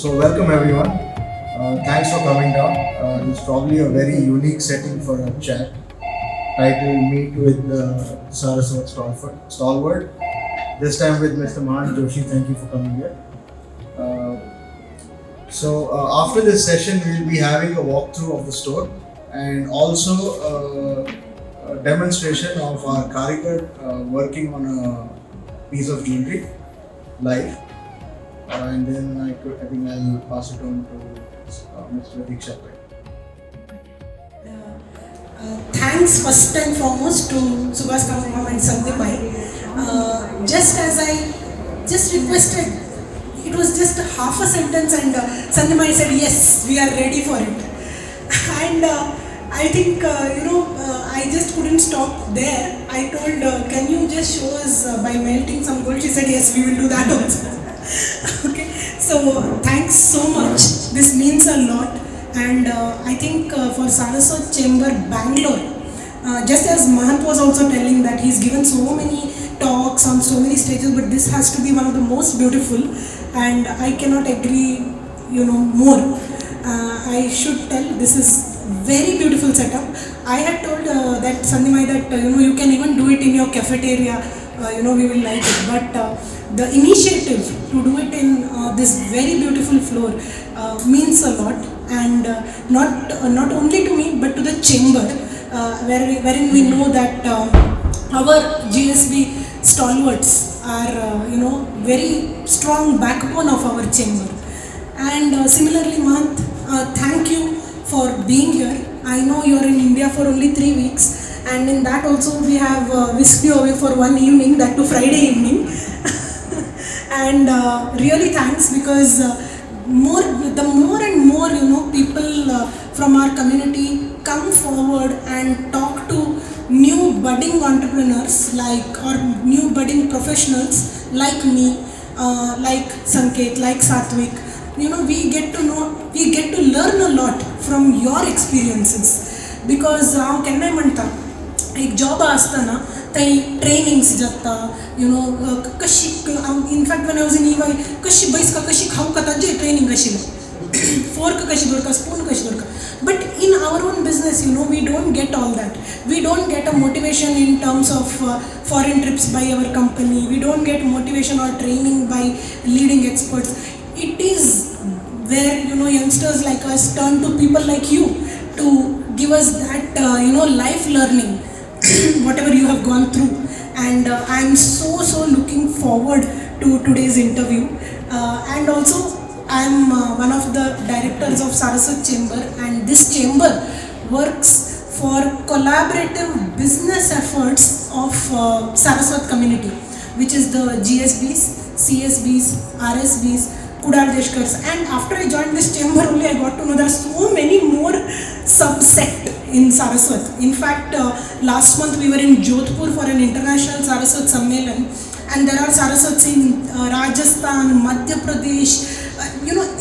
So welcome everyone. Thanks for coming down. It's probably a very unique setting for a chat titled Meet with Saraswat Stalwart. This time with Mr. Mahanth Joishy. Thank you for coming here. After this session, we'll be having a walkthrough of the store and also a demonstration of our Karigar working on a piece of jewelry live. And then I think I'll pass it on to Mr. Diksha. Thanks first and foremost to Subhash Kamam and Sandeep Bhai. Just as I just requested, it was just half a sentence and Sandeep Bhai said yes, we are ready for it. And I think I just couldn't stop there. I told, can you just show us by melting some gold? She said yes, we will do that also. Okay, so thanks so much. This means a lot. And I think for Saraswat Chamber, Bangalore, just as Mahanth was also telling that he's given so many talks on so many stages, but this has to be one of the most beautiful, and I cannot agree, more. I should tell this is very beautiful setup. I had told that Sandimai that you can even do it in your cafeteria. We will like it, but the initiative to do it in this very beautiful floor means a lot, and not only to me but to the chamber, wherein we know that our GSB stalwarts are very strong backbone of our chamber. And similarly, Mahanth, thank you for being here. I know you are in India for only 3 weeks, and in that also we have whisked you away for one evening, that to Friday evening. And really thanks, because the more and more people from our community come forward and talk to new budding entrepreneurs or new budding professionals like me, like Sanket, like Satvik. We get to learn a lot from your experiences, because केन्ना म्हणटा एक job आसतना थंय trainings जाता, कशी in fact when I was in EY, कशी बसका कशी खावंक खाता जे ट्रेनिंग आशिल्लें, fork कशी दवरता, spoon कशी दवरता. But in our own business, we don't get all that. We don't get a motivation in terms of foreign trips by our company. We don't get motivation or training by leading experts. It is where youngsters like us turn to people like you to give us that life learning, whatever you have gone through. And I'm so looking forward to today's interview. And also I'm one of the directors of Saraswat Chamber, and this chamber works for collaborative business efforts of Saraswat community, which is the GSBs, CSBs, RSBs, Kudardeshkars. And after I joined this chamber only, I got to know there are so many more subsect in Saraswat. In fact, last month we were in Jodhpur for an international Saraswat Sammelan, and there are Saraswats in Rajasthan, Madhya Pradesh,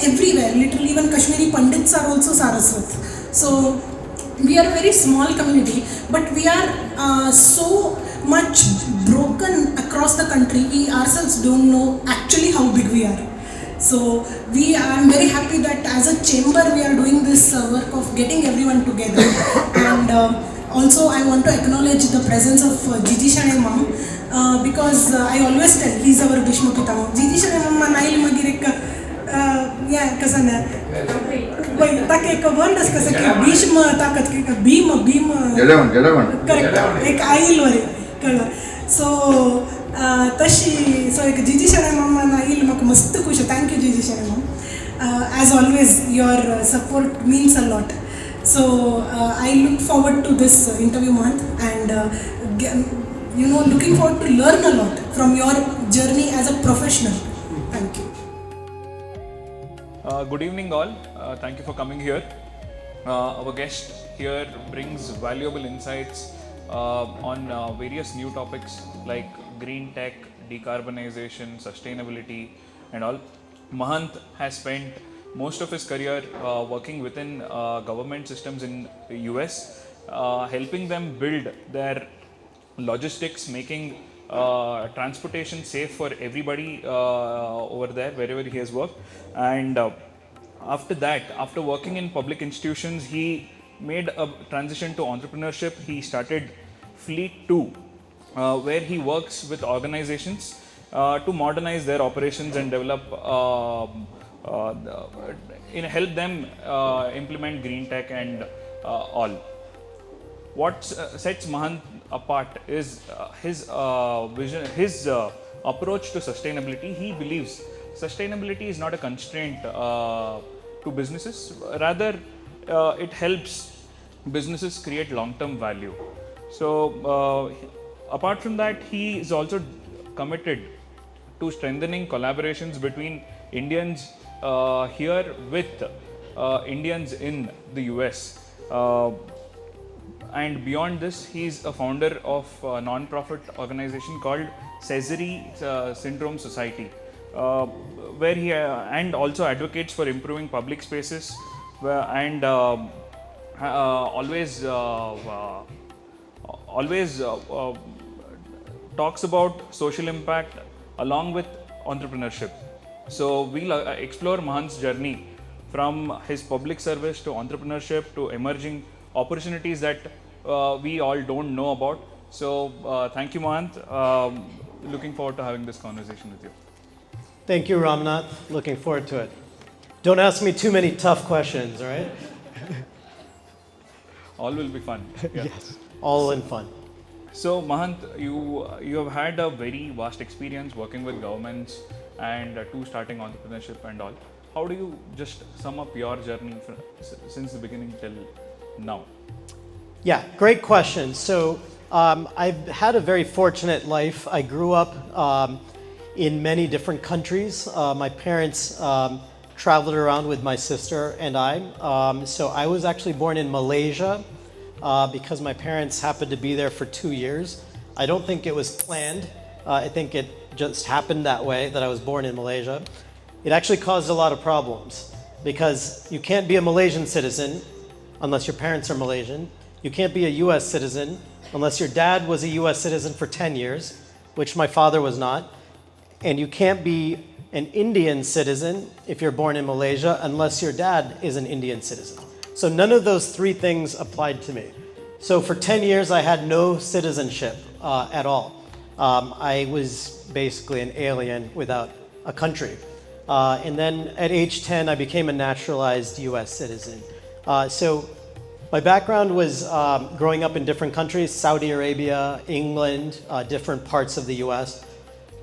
everywhere. Literally even Kashmiri Pandits are also Saraswat. So we are a very small community, but we are so much broken across the country. We ourselves don't know actually how big we are. So I'm very happy that as a chamber we are doing this work of getting everyone together. And also I want to acknowledge the presence of Jiji Shane Mom, because I always tell he's our Bhishma Pitama. Jiji Shane Mom nail magirek कसं ना ताक एक word असं कसं की भीष्म ताकद की Bhim correct एक आईल वर कळलं. सो तशी एक जिजी शरण मम्मा आईल म्हाका मस्त खुश. थँक्यू जिजी शरण मम. As always, your support means a lot. So I look forward to this interview, Mahanth, and looking forward to learn a lot from your journey as a professional. Thank you. Good evening all. Thank you for coming here. Our guest here brings valuable insights on various new topics like green tech, decarbonization, sustainability and all. Mahanth has spent most of his career working within government systems in US, helping them build their logistics, making transportation safe for everybody over there wherever he has worked. And After that, after working in public institutions, he made a transition to entrepreneurship. He started Fleet 2, where he works with organizations to modernize their operations and develop, help them implement green tech and all. What sets Mahanth apart is his vision, his approach to sustainability. He believes sustainability is not a constraint to businesses, rather, it helps businesses create long term value. So, apart from that, he is also committed to strengthening collaborations between Indians here with Indians in the US. And beyond this, he's a founder of a non-profit organization called Cesar Syndrome Society, where he and also advocates for improving public spaces and always talks about social impact along with entrepreneurship. So we'll explore Mahanth's journey from his public service to entrepreneurship to emerging opportunities that we all don't know about. So thank you, Mahanth. Looking forward to having this conversation with you. Thank you, Ramnath. Looking forward to it. Don't ask me too many tough questions, all right? All will be fun. Yeah. Yes, all in fun. So Mahanth, you have had a very vast experience working with governments and to starting entrepreneurship and all. How do you just sum up your journey since the beginning till now? Yeah, great question. So I've had a very fortunate life. I grew up in many different countries. My parents traveled around with my sister and I. So I was actually born in Malaysia because my parents happened to be there for 2 years. I don't think it was planned. I think it just happened that way, that I was born in Malaysia. It actually caused a lot of problems because you can't be a Malaysian citizen unless your parents are Malaysian. You can't be a US citizen unless your dad was a US citizen for 10 years, which my father was not. And you can't be an Indian citizen if you're born in Malaysia unless your dad is an Indian citizen. So none of those three things applied to me. So for 10 years, I had no citizenship at all. I was basically an alien without a country. And then at age 10, I became a naturalized US citizen. So my background was growing up in different countries, Saudi Arabia, England, different parts of the US.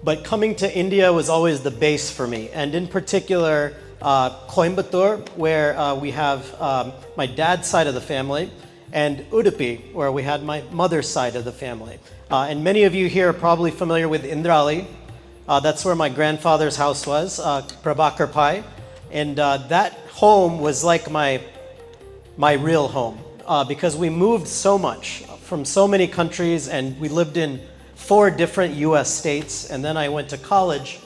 But coming to India was always the base for me. And in particular, Coimbatore, where we have my dad's side of the family, and Udupi, where we had my mother's side of the family. And many of you here are probably familiar with Indrali. That's where my grandfather's house was, Prabhakar Pai. And that home was like my real home because we moved so much from so many countries and we lived in 4 different US states. And then I went to college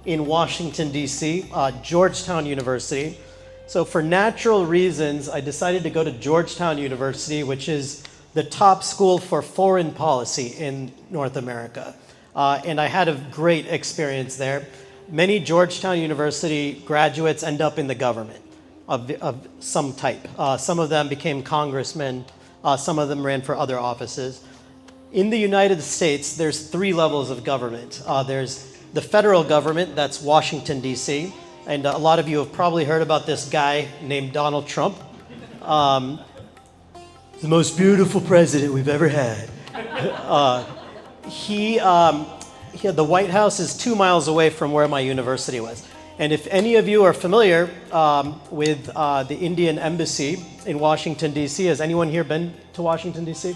in Washington, D.C., Georgetown University. So for natural reasons, I decided to go to Georgetown University, which is the top school for foreign policy in North America. And I had a great experience there. Many Georgetown University graduates end up in the government of some type. Some of them became congressmen. Some of them ran for other offices. In the United States, there's 3 levels of government. There's the federal government, that's Washington, D.C., and a lot of you have probably heard about this guy named Donald Trump. The most beautiful president we've ever had. The White House is 2 miles away from where my university was. And if any of you are familiar with the Indian Embassy in Washington, D.C., has anyone here been to Washington, D.C.?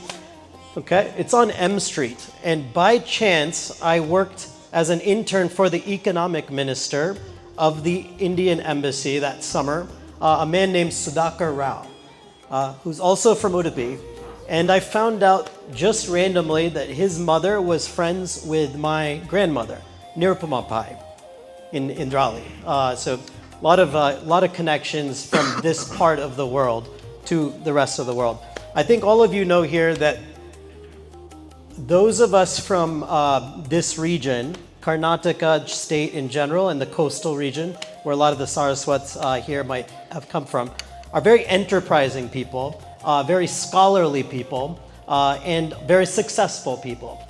Okay, it's on M Street. And by chance, I worked as an intern for the economic minister of the Indian Embassy that summer, a man named Sudhakar Rao, who's also from Udupi. And I found out just randomly that his mother was friends with my grandmother, Nirupama Pai, in Indrali. So a lot of connections from this part of the world to the rest of the world. I think all of you know here that those of us from this region Karnataka state in general and the coastal region, where a lot of the Saraswats here might have come from, are very enterprising people, very scholarly people, and very successful people.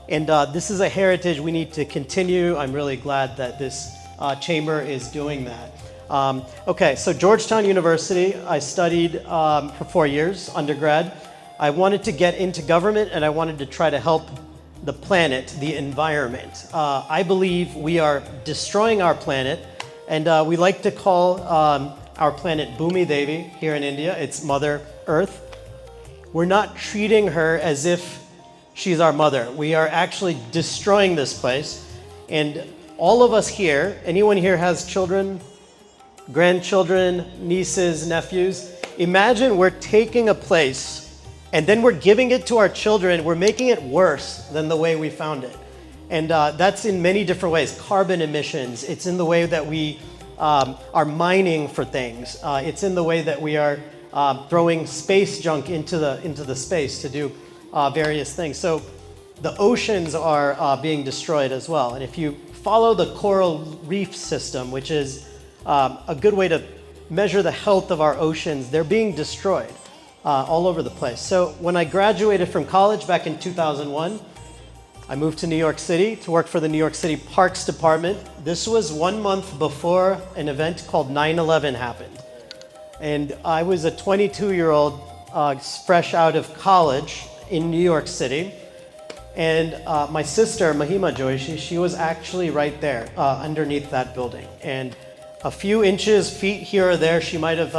This is a heritage we need to continue. I'm really glad that this chamber is doing that. Okay, so Georgetown University, I studied for 4 years, undergrad. I wanted to get into government and I wanted to try to help the planet, the environment. I believe we are destroying our planet, and we like to call our planet Bhumi Devi here in India. It's Mother Earth. We're not treating her as if she's our mother. We are actually destroying this place. And all of us here, anyone here has children, grandchildren, nieces, nephews, imagine we're taking a place and then we're giving it to our children. We're making it worse than the way we found it. And that's in many different ways. Carbon emissions, it's in the way that we are mining for things. It's in the way that we are throwing space junk into the space to do various things. So the oceans are being destroyed as well. And if you follow the coral reef system, which is a good way to measure the health of our oceans, they're being destroyed all over the place. So when I graduated from college back in 2001, I moved to New York City to work for the New York City Parks Department. This was 1 month before an event called 9/11 happened. And I was a 22-year-old fresh out of college in New York City. And my sister, Mahanth Joishy, she was actually right there underneath that building. And a few inches, feet here or there, she might have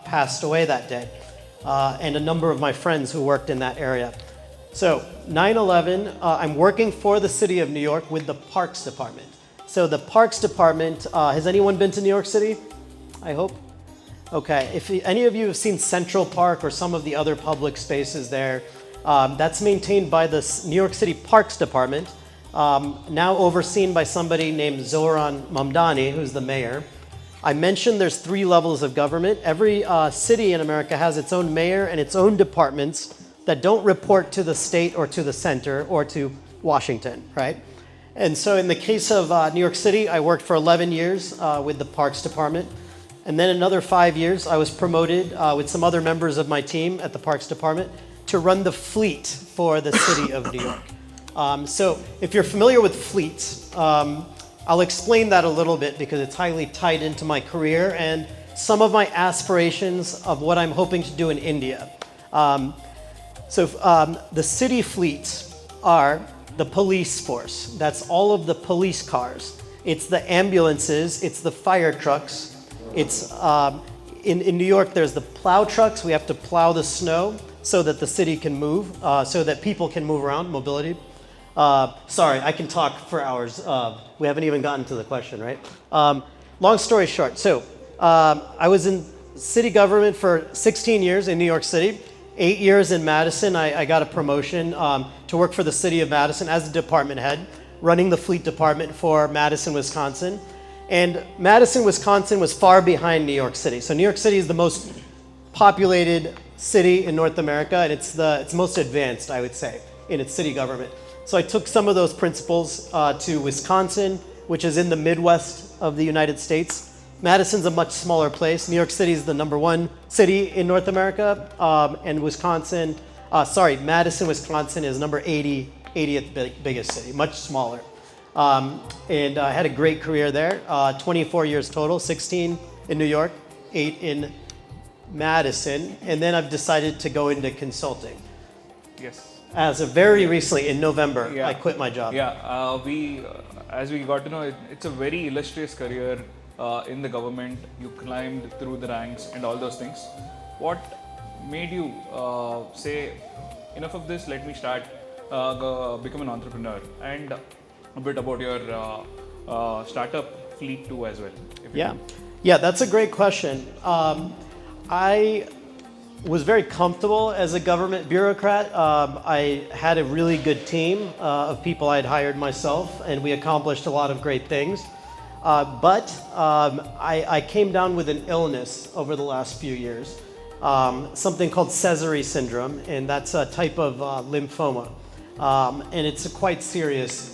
passed away that day. And a number of my friends who worked in that area. So 9/11, I'm working for the city of New York with the Parks Department. So the Parks Department, has anyone been to New York City? I hope. Okay, if any of you have seen Central Park or some of the other public spaces there, that's maintained by the New York City Parks Department, now overseen by somebody named Zoran Mamdani, who's the mayor. I mentioned there's 3 levels of government. Every city in America has its own mayor and its own departments that don't report to the state or to the center or to Washington, right? And so in the case of New York City, I worked for 11 years with the Parks Department. And then another 5 years, I was promoted with some other members of my team at the Parks Department to run the fleet for the city of New York. So if you're familiar with fleets, I'll explain that a little bit because it's highly tied into my career and some of my aspirations of what I'm hoping to do in India. The city fleets are the police force. That's all of the police cars. It's the ambulances, it's the fire trucks. It's in New York, there's the plow trucks. We have to plow the snow so that the city can move, so that people can move around, mobility. Sorry, I can talk for hours. We haven't even gotten to the question, right? Long story short, so I was in city government for 16 years in New York City. 8 years in Madison, I got a promotion to work for the city of Madison as a department head, running the fleet department for Madison, Wisconsin. And Madison, Wisconsin was far behind New York City. So New York City is the most populated city in North America, and it's most advanced, I would say, in its city government. So I took some of those principles to Wisconsin, which is in the Midwest of the United States. Madison's a much smaller place. New York City is the #1 city in North America, and Madison, Wisconsin is number 80th biggest city, much smaller. And I had a great career there, 24 years total, 16 in New York, 8 in Madison, and then I've decided to go into consulting. Yes. As of very recently, in November, Yeah. I quit my job. Yeah, as we got to know, it's a very illustrious career in the government. You climbed through the ranks and all those things. What made you say, enough of this, let me start, become an entrepreneur? And a bit about your startup fleet too as well. Yeah, that's a great question. I was very comfortable as a government bureaucrat. I had a really good team of people I'd hired myself, and we accomplished a lot of great things. But I came down with an illness over the last few years, something called Cesar syndrome, and that's a type of lymphoma. And it's a quite serious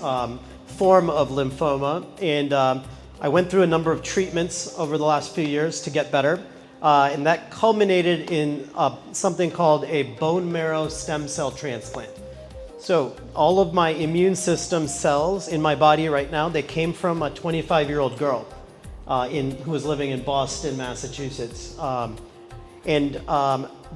form of lymphoma, and I went through a number of treatments over the last few years to get better, and that culminated in something called a bone marrow stem cell transplant. So all of my immune system cells in my body right now, they came from a 25-year-old girl who was living in Boston, Massachusetts.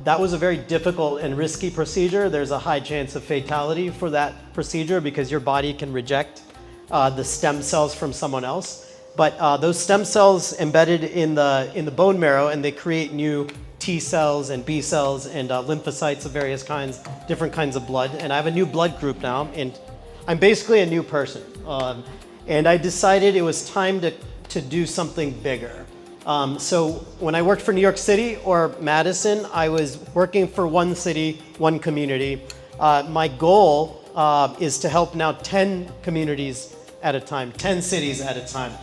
That was a very difficult and risky procedure. There's a high chance of fatality for that procedure because your body can reject the stem cells from someone else. But those stem cells embedded in the bone marrow, and they create new T cells and B cells and lymphocytes of various kinds, different kinds of blood. And I have a new blood group now, and I'm basically a new person. And I decided it was time to do something bigger. So when I worked for New York City or Madison, I was working for one city, one community. My goal is to help now 10 communities at a time, 10 cities at a time.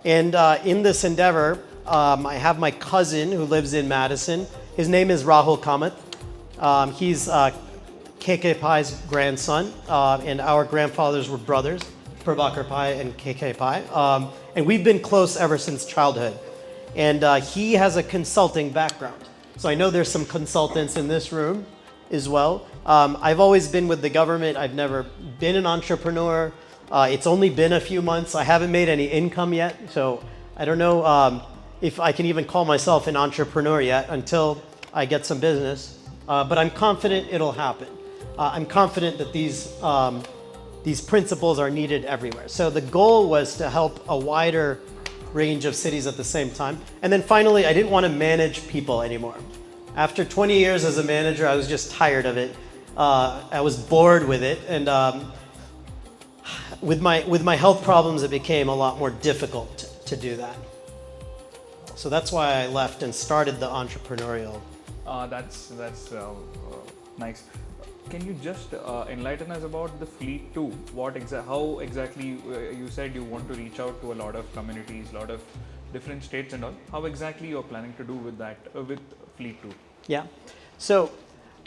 And in this endeavor, I have my cousin who lives in Madison. His name is Rahul Kamath. He's KK Pai's grandson, and our grandfathers were brothers, Prabhakar Pai and KK Pai. And we've been close ever since childhood. And he has a consulting background. So I know there's some consultants in this room as well. I've always been with the government. I've never been an entrepreneur. It's only been a few months. I haven't made any income yet. So I don't know if I can even call myself an entrepreneur yet until I get some business. But I'm confident it'll happen. I'm confident that these principles are needed everywhere. So the goal was to help a wider range of cities at the same time. And then finally, I didn't want to manage people anymore. After 20 years as a manager, I was just tired of it. I was bored with it. And with my health problems, it became a lot more difficult to do that. So that's why I left and started the entrepreneurial. That's nice. Can you just enlighten us about the fleet too? How exactly you said you want to reach out to a lot of communities, a lot of different states and all. How exactly you're planning to do with that, with fleet too? Yeah. So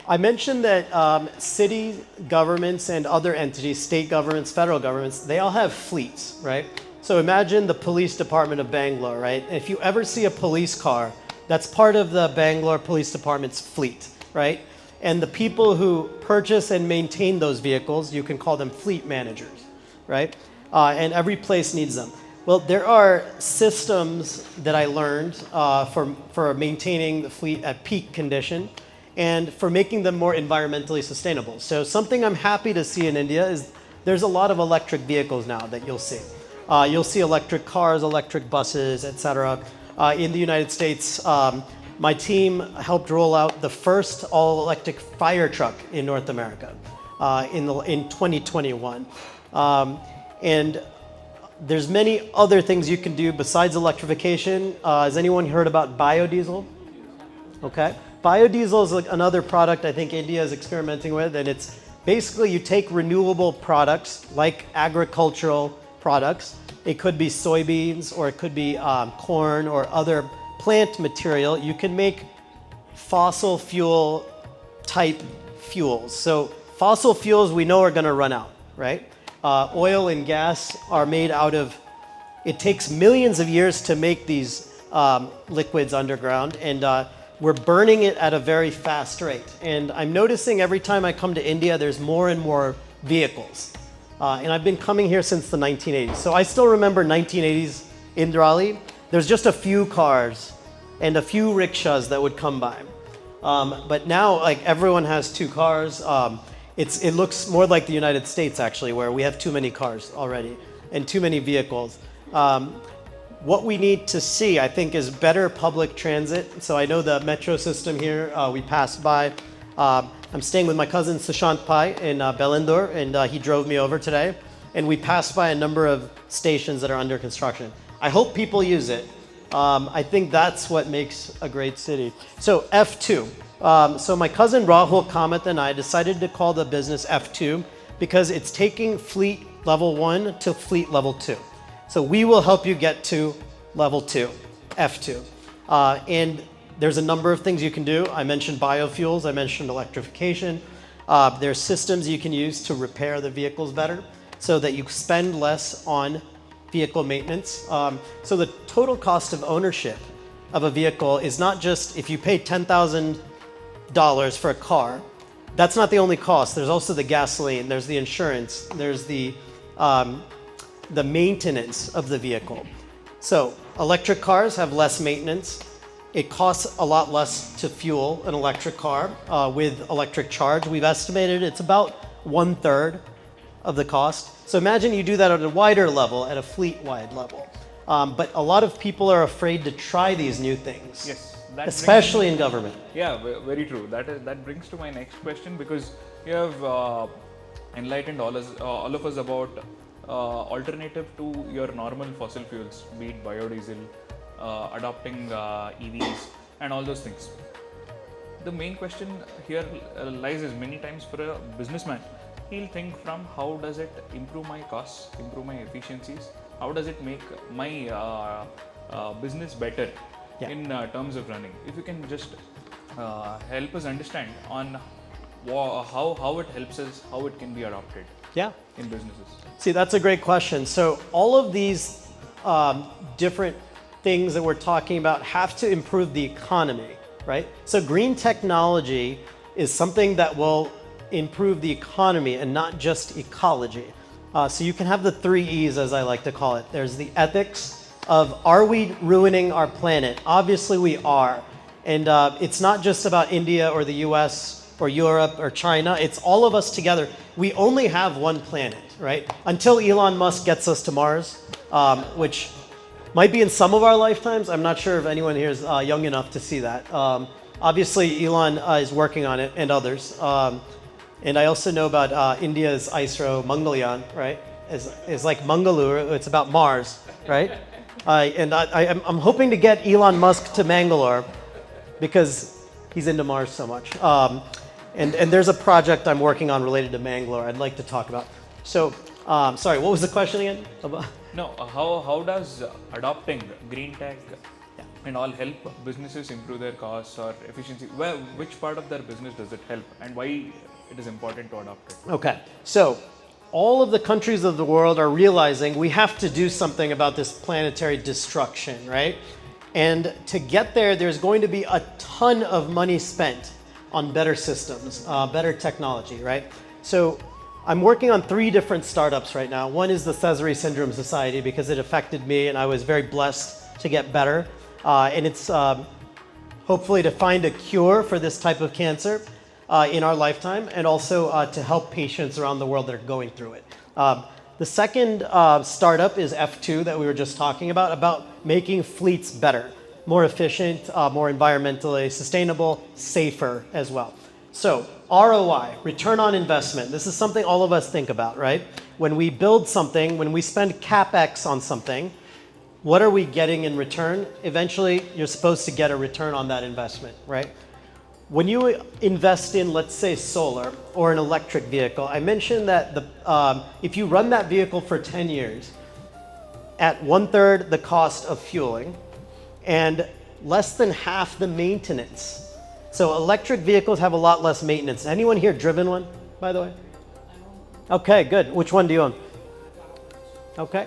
I mentioned that city governments and other entities, state governments, federal governments, they all have fleets, right? So imagine the police department of Bangalore, right? If you ever see a police car, that's part of the Bangalore Police Department's fleet, right? And the people who purchase and maintain those vehicles, you can call them fleet managers, right? And every place needs them. Well, there are systems that I learned for maintaining the fleet at peak condition and for making them more environmentally sustainable. So something I'm happy to see in India is there's a lot of electric vehicles now that you'll see. You'll see electric cars, electric buses, etc. In the United States, my team helped roll out the first all-electric fire truck in North America in 2021. And there's many other things you can do besides electrification. Has anyone heard about biodiesel? Okay. Biodiesel is another product I think India is experimenting with, and it's basically you take renewable products like agricultural products. It could be soybeans or it could be corn or other plant material. You can make fossil fuel type fuels. So fossil fuels we know are going to run out, right? Oil and gas are made out of, it takes millions of years to make these liquids underground, and we're burning it at a very fast rate. And I'm noticing every time I come to India, there's more and more vehicles. And I've been coming here since the 1980s. So I still remember 1980s Indrali. There's just a few cars and a few rickshaws that would come by. But now, like, everyone has two cars. It looks more like the United States, actually, where we have too many cars already and too many vehicles. What we need to see, I think, is better public transit. So I know the metro system here, we passed by. I'm staying with my cousin Sushant Pai in Bengaluru, and he drove me over today. And we passed by a number of stations that are under construction. I hope people use it. I think that's what makes a great city. So F2. So my cousin Rahul Kamath and I decided to call the business F2 because it's taking fleet level 1 to fleet level 2. So we will help you get to level 2, F2. And there's a number of things you can do. I mentioned biofuels, I mentioned electrification. There's systems you can use to repair the vehicles better. so that you spend less on vehicle maintenance. So the total cost of ownership of a vehicle is not just if you pay $10,000 for a car. That's not the only cost. There's also the gasoline, there's the insurance, there's the maintenance of the vehicle. So electric cars have less maintenance. It costs a lot less to fuel an electric car with electric charge. We've estimated it's about 1/3 of the cost. So imagine you do that at a wider level, at a fleet-wide level. But a lot of people are afraid to try these new things. Yes. Especially in government. Yeah, very true. That brings to my next question, because you have enlightened all of us about alternative to your normal fossil fuels, be it biodiesel, adopting EVs, and all those things. The main question here lies is, many times for a businessman, he'll think from how does it improve my costs, improve my efficiencies, how does it make my business better in terms of running. If you can just help us understand on how it helps us, how it can be adopted in businesses. See, that's a great question. So all of these different things that we're talking about have to improve the economy, right? So green technology is something that will improve the economy and not just ecology. So you can have the 3 E's, as I like to call it. There's the ethics of, are we ruining our planet? Obviously we are. And it's not just about India or the US or Europe or China. It's all of us together. We only have one planet, right? Until Elon Musk gets us to Mars, which might be in some of our lifetimes. I'm not sure if anyone here is young enough to see that. Obviously Elon is working on it, and others. And I also know about India's ISRO Mangalyaan, right? It's like Bengaluru, it's about Mars, right? I'm hoping to get Elon Musk to Mangalore because he's into Mars so much. And there's a project I'm working on related to Mangalore I'd like to talk about. So, sorry, what was the question again? No, how does adopting green tech and all help businesses improve their costs or efficiency? Which part of their business does it help, and why it is important to adopt it? Okay, so all of the countries of the world are realizing we have to do something about this planetary destruction, right? And to get there, there's going to be a ton of money spent on better systems, better technology, right? So I'm working on 3 different startups right now. One is the Cesar Syndrome Society, because it affected me and I was very blessed to get better. And it's hopefully to find a cure for this type of cancer in our lifetime, and also to help patients around the world that are going through it. The second startup is F2 that we were just talking about making fleets better, more efficient, more environmentally sustainable, safer as well. So ROI, return on investment. This is something all of us think about, right? When we build something, when we spend CapEx on something, what are we getting in return? Eventually, you're supposed to get a return on that investment, right? When you invest in, let's say, solar or an electric vehicle, I mentioned that if you run that vehicle for 10 years, at 1/3 the cost of fueling and less than half the maintenance. So electric vehicles have a lot less maintenance. Anyone here driven one, by the way? Okay, good. Which one do you own? Okay.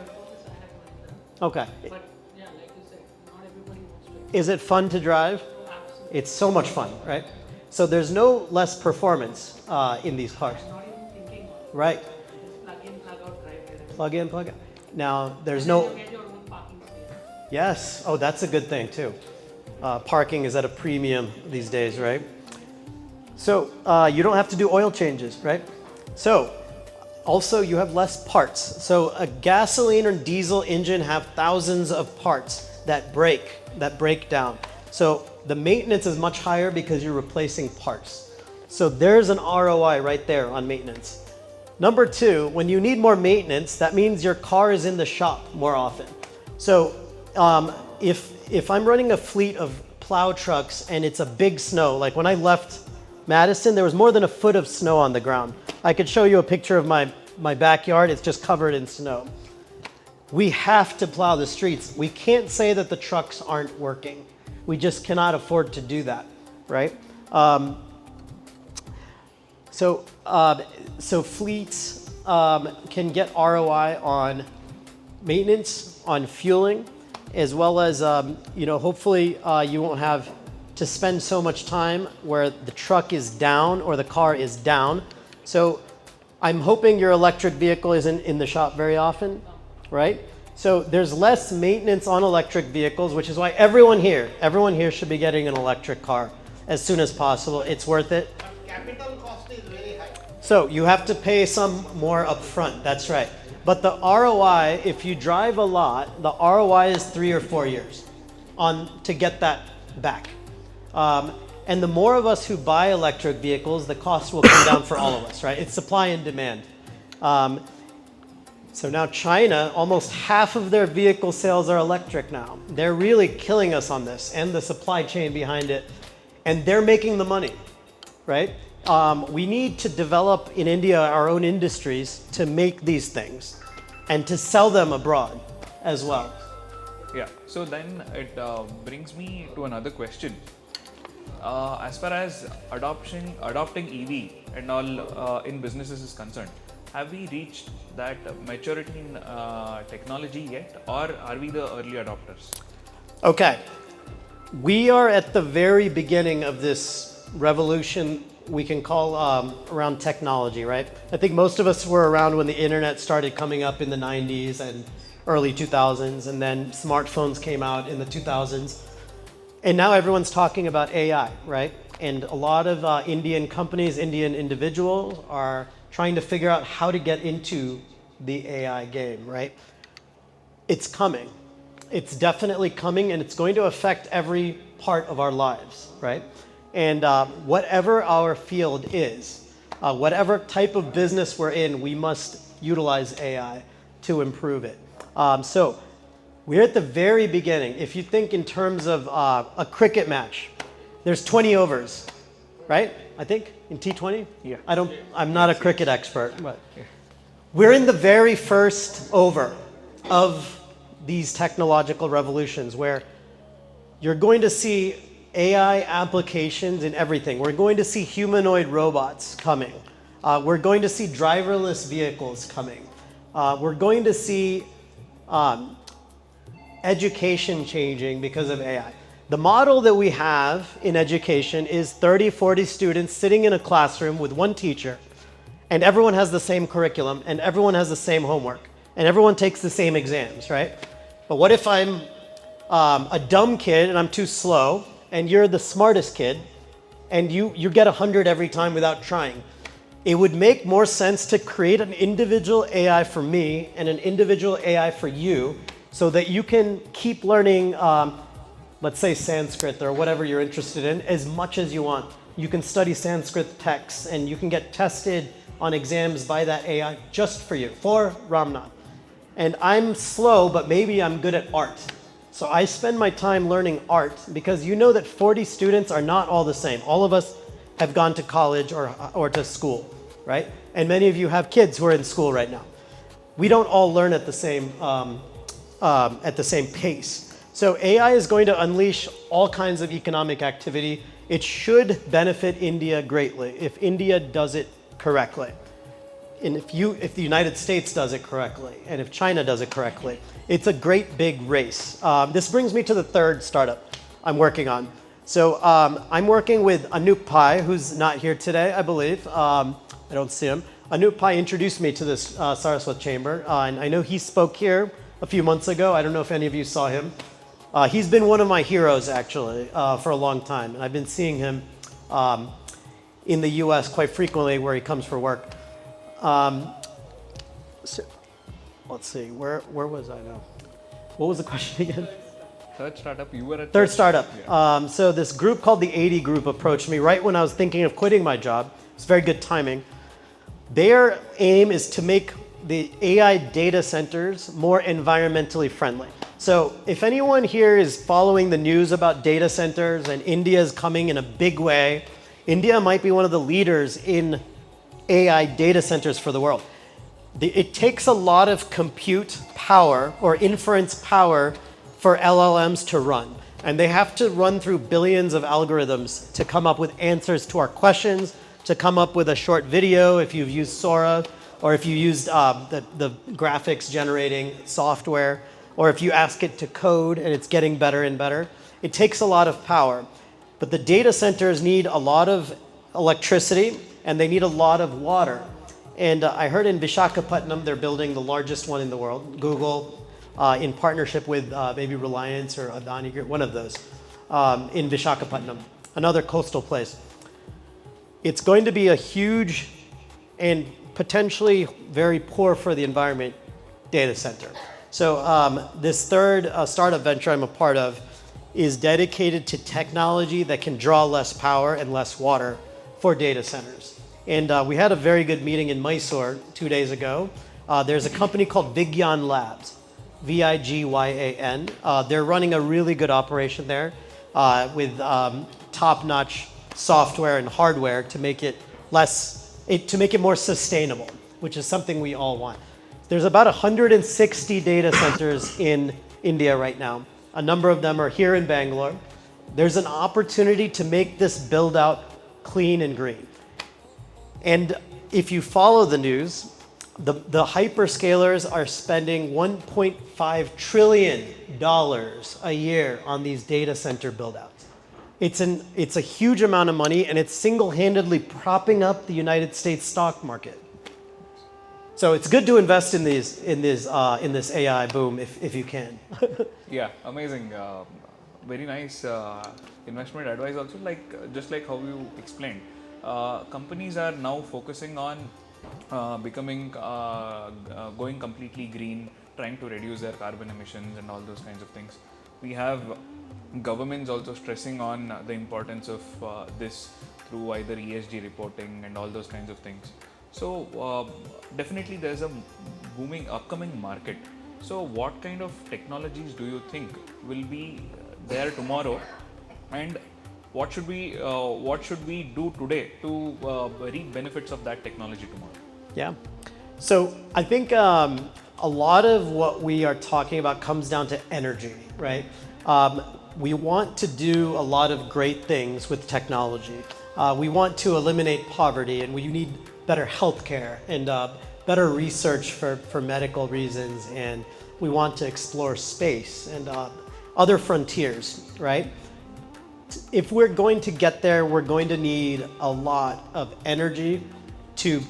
Okay. But yeah, like you said, not everybody wants to. Is it fun to drive? It's so much fun, right? So there's no less performance in these cars. Not even thinking on it. Right. Just plug in, plug out, drive. Plug in, plug out. Now, there's You no... get your own parking space. Yes. Oh, that's a good thing, too. Parking is at a premium these days, right? So you don't have to do oil changes, right? So also you have less parts. So a gasoline or diesel engine have thousands of parts that break down. So the maintenance is much higher because you're replacing parts. So there's an ROI right there on maintenance. Number 2, when you need more maintenance, that means your car is in the shop more often. So if I'm running a fleet of plow trucks and it's a big snow, like when I left Madison, there was more than a foot of snow on the ground. I could show you a picture of my backyard. It's just covered in snow. We have to plow the streets. We can't say that the trucks aren't working. We just cannot afford to do that, right? So fleets can get ROI on maintenance, on fueling, as well as, hopefully you won't have to spend so much time where the truck is down or the car is down. So I'm hoping your electric vehicle isn't in the shop very often, right? So there's less maintenance on electric vehicles, which is why everyone here should be getting an electric car as soon as possible. It's worth it. Capital cost is very high. So you have to pay some more upfront, that's right. But the ROI, if you drive a lot, the ROI is 3 or 4 years to get that back. And the more of us who buy electric vehicles, the cost will come down for all of us, right? It's supply and demand. So now China, almost half of their vehicle sales are electric now. They're really killing us on this and the supply chain behind it. And they're making the money, right? We need to develop in India our own industries to make these things and to sell them abroad as well. Yeah, so then it brings me to another question. As far as adopting EV and all in businesses is concerned, have we reached that maturity in technology yet, or are we the early adopters? Okay, we are at the very beginning of this revolution we can call around technology, right? I think most of us were around when the internet started coming up in the 90s and early 2000s, and then smartphones came out in the 2000s. And now everyone's talking about AI, right? And a lot of Indian companies, Indian individuals are trying to figure out how to get into the AI game, right? It's coming. It's definitely coming, and it's going to affect every part of our lives, right? And whatever our field is, whatever type of business we're in, we must utilize AI to improve it. So we're at the very beginning. If you think in terms of a cricket match, there's 20 overs, right? I think in T20? Yeah. I'm not a cricket expert, but we're in the very first over of these technological revolutions where you're going to see AI applications in everything. We're going to see humanoid robots coming. We're going to see driverless vehicles coming. We're going to see education changing because of AI. The model that we have in education is 30, 40 students sitting in a classroom with one teacher, and everyone has the same curriculum, and everyone has the same homework, and everyone takes the same exams, right? But what if I'm a dumb kid and I'm too slow, and you're the smartest kid, and you get 100 every time without trying? It would make more sense to create an individual AI for me and an individual AI for you so that you can keep learning, let's say Sanskrit or whatever you're interested in, as much as you want. You can study Sanskrit texts and you can get tested on exams by that AI just for you, for Ramnath. And I'm slow, but maybe I'm good at art. So I spend my time learning art because you know that 40 students are not all the same. All of us have gone to college or to school, right? And many of you have kids who are in school right now. We don't all learn at the same pace. So AI is going to unleash all kinds of economic activity. It should benefit India greatly if India does it correctly. And if the United States does it correctly, and if China does it correctly, it's a great big race. This brings me to the third startup I'm working on. So I'm working with Anup Pai, who's not here today, I believe. I don't see him. Anup Pai introduced me to this Saraswat Chamber, and I know he spoke here a few months ago. I don't know if any of you saw him. He's been one of my heroes, actually, for a long time. And I've been seeing him in the US quite frequently where he comes for work. So, let's see, where was I now? What was the question again? Third startup, you were at Third startup. Yeah. So this group called the 80 Group approached me right when I was thinking of quitting my job. It's very good timing. Their aim is to make the AI data centers more environmentally friendly. So if anyone here is following the news about data centers and India is coming in a big way, India might be one of the leaders in AI data centers for the world. It takes a lot of compute power or inference power for LLMs to run. And they have to run through billions of algorithms to come up with answers to our questions, to come up with a short video if you've used Sora, or if you used the graphics generating software, or if you ask it to code and it's getting better and better. It takes a lot of power. But the data centers need a lot of electricity and they need a lot of water. And I heard in Visakhapatnam, they're building the largest one in the world, Google, in partnership with maybe Reliance or Adani Group, one of those, in Visakhapatnam, another coastal place. It's going to be a huge and potentially very poor for the environment data center. So this third startup venture I'm a part of is dedicated to technology that can draw less power and less water for data centers. And we had a very good meeting in Mysore 2 days ago. There's a company called Vigyan Labs, Vigyan. They're running a really good operation there with top-notch software and hardware to make it more sustainable, which is something we all want. There's about 160 data centers in India right now. A number of them are here in Bangalore. There's an opportunity to make this build out clean and green. And if you follow the news, the hyperscalers are spending $1.5 trillion a year on these data center build outs. It's a huge amount of money, and it's single-handedly propping up the United States stock market. So it's good to invest in this AI boom if you can. Yeah, amazing. Very nice investment advice also, just like how you explained. Companies are now focusing on going completely green, trying to reduce their carbon emissions and all those kinds of things. We have governments also stressing on the importance of this through either ESG reporting and all those kinds of things. So definitely there's a booming upcoming market. So what kind of technologies do you think will be there tomorrow, and what should we do today to reap benefits of that technology tomorrow? Yeah. So I think a lot of what we are talking about comes down to energy, right? We want to do a lot of great things with technology. We want to eliminate poverty, and we need better healthcare and better research for medical reasons, and we want to explore space and other frontiers, right? If we're going to get there, we're going to need a lot of energy to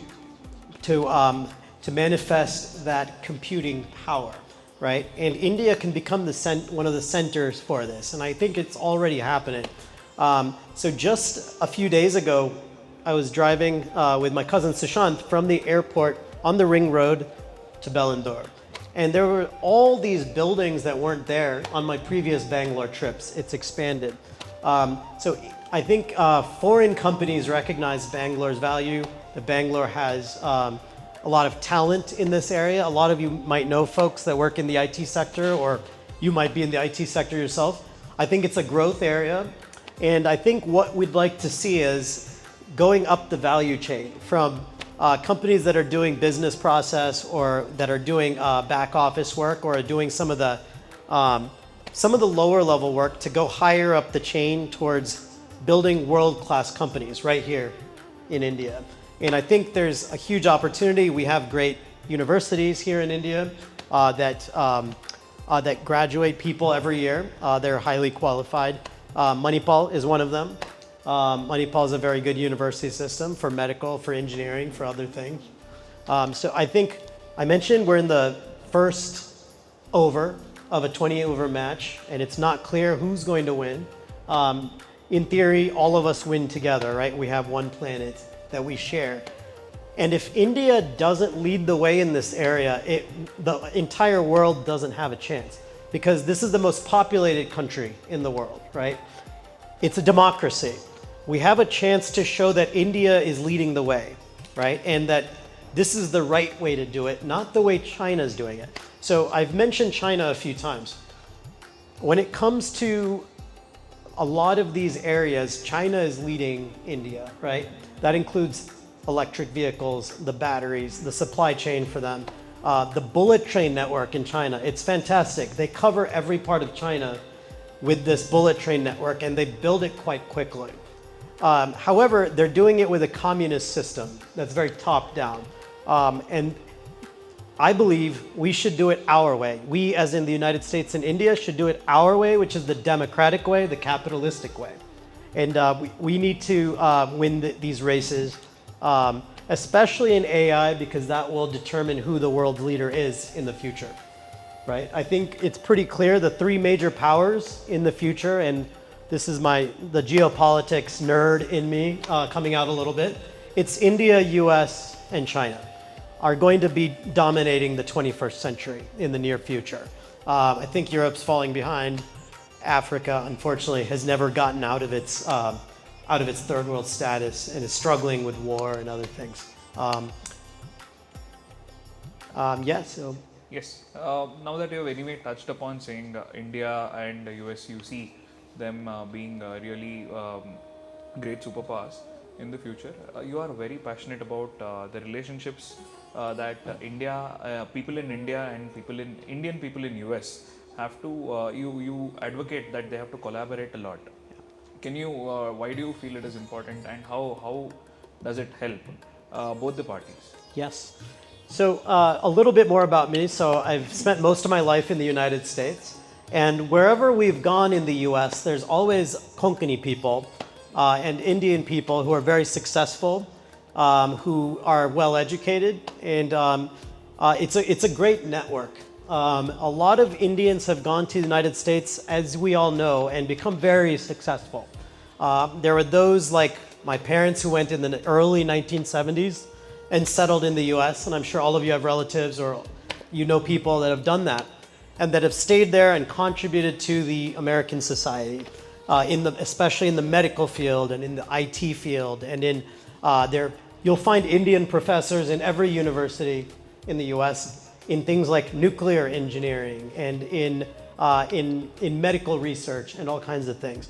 manifest that computing power, right? And India can become one of the centers for this, and I think it's already happening. So just a few days ago, I was driving with my cousin Sushant from the airport on the ring road to Bengaluru. And there were all these buildings that weren't there on my previous Bangalore trips. It's expanded. So I think foreign companies recognize Bangalore's value, that Bangalore has a lot of talent in this area. A lot of you might know folks that work in the IT sector, or you might be in the IT sector yourself. I think it's a growth area. And I think what we'd like to see is going up the value chain from companies that are doing business process, or that are doing back office work, or are doing some of the lower level work, to go higher up the chain towards building world-class companies right here in India. And I think there's a huge opportunity. We have great universities here in India that graduate people every year. They're highly qualified. Manipal is one of them. Manipal is a very good university system for medical, for engineering, for other things. So I think I mentioned we're in the first over of a 20-over match, and it's not clear who's going to win. In theory, all of us win together, right? We have one planet that we share. And if India doesn't lead the way in this area, the entire world doesn't have a chance, because this is the most populated country in the world, right? It's a democracy. We have a chance to show that India is leading the way, right? And that this is the right way to do it, not the way China's doing it. So I've mentioned China a few times. When it comes to a lot of these areas, China is leading India, right? That includes electric vehicles, the batteries, the supply chain for them, the bullet train network in China. It's fantastic. They cover every part of China with this bullet train network, and they build it quite quickly. However, they're doing it with a communist system that's very top down. And I believe we should do it our way. We, as in the United States and India, should do it our way, which is the democratic way, the capitalistic way. And we need to win these races, especially in AI, because that will determine who the world leader is in the future, right? I think it's pretty clear the three major powers in the future, and this is the geopolitics nerd in me coming out a little bit. It's India, US, and China are going to be dominating the 21st century in the near future. I think Europe's falling behind. Africa, unfortunately, has never gotten out of its third world status and is struggling with war and other things. So. Yes. Now that you have anyway touched upon saying India and US, you see them being really great superpowers in the future. You are very passionate about the relationships that people in India and Indian people in US have to. You advocate that they have to collaborate a lot. Can you? Why do you feel it is important, and how does it help both the parties? Yes. So a little bit more about me. So I've spent most of my life in the United States, and wherever we've gone in the U.S., there's always Konkani people and Indian people who are very successful, who are well educated, and it's a great network. A lot of Indians have gone to the United States, as we all know, and become very successful. There were those like my parents who went in the early 1970s and settled in the US, and I'm sure all of you have relatives or you know people that have done that and that have stayed there and contributed to the American society, especially in the medical field and in the IT field. And you'll find Indian professors in every university in the US in things like nuclear engineering and in medical research and all kinds of things.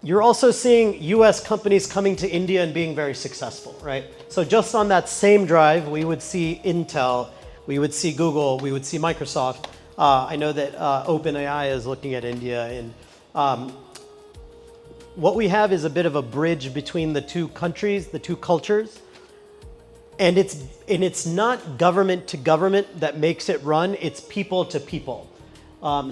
You're also seeing US companies coming to India and being very successful, right? So just on that same drive, we would see Intel, we would see Google, we would see Microsoft. I know that OpenAI is looking at India, and what we have is a bit of a bridge between the two countries, the two cultures. And it's not government to government that makes it run, it's people to people.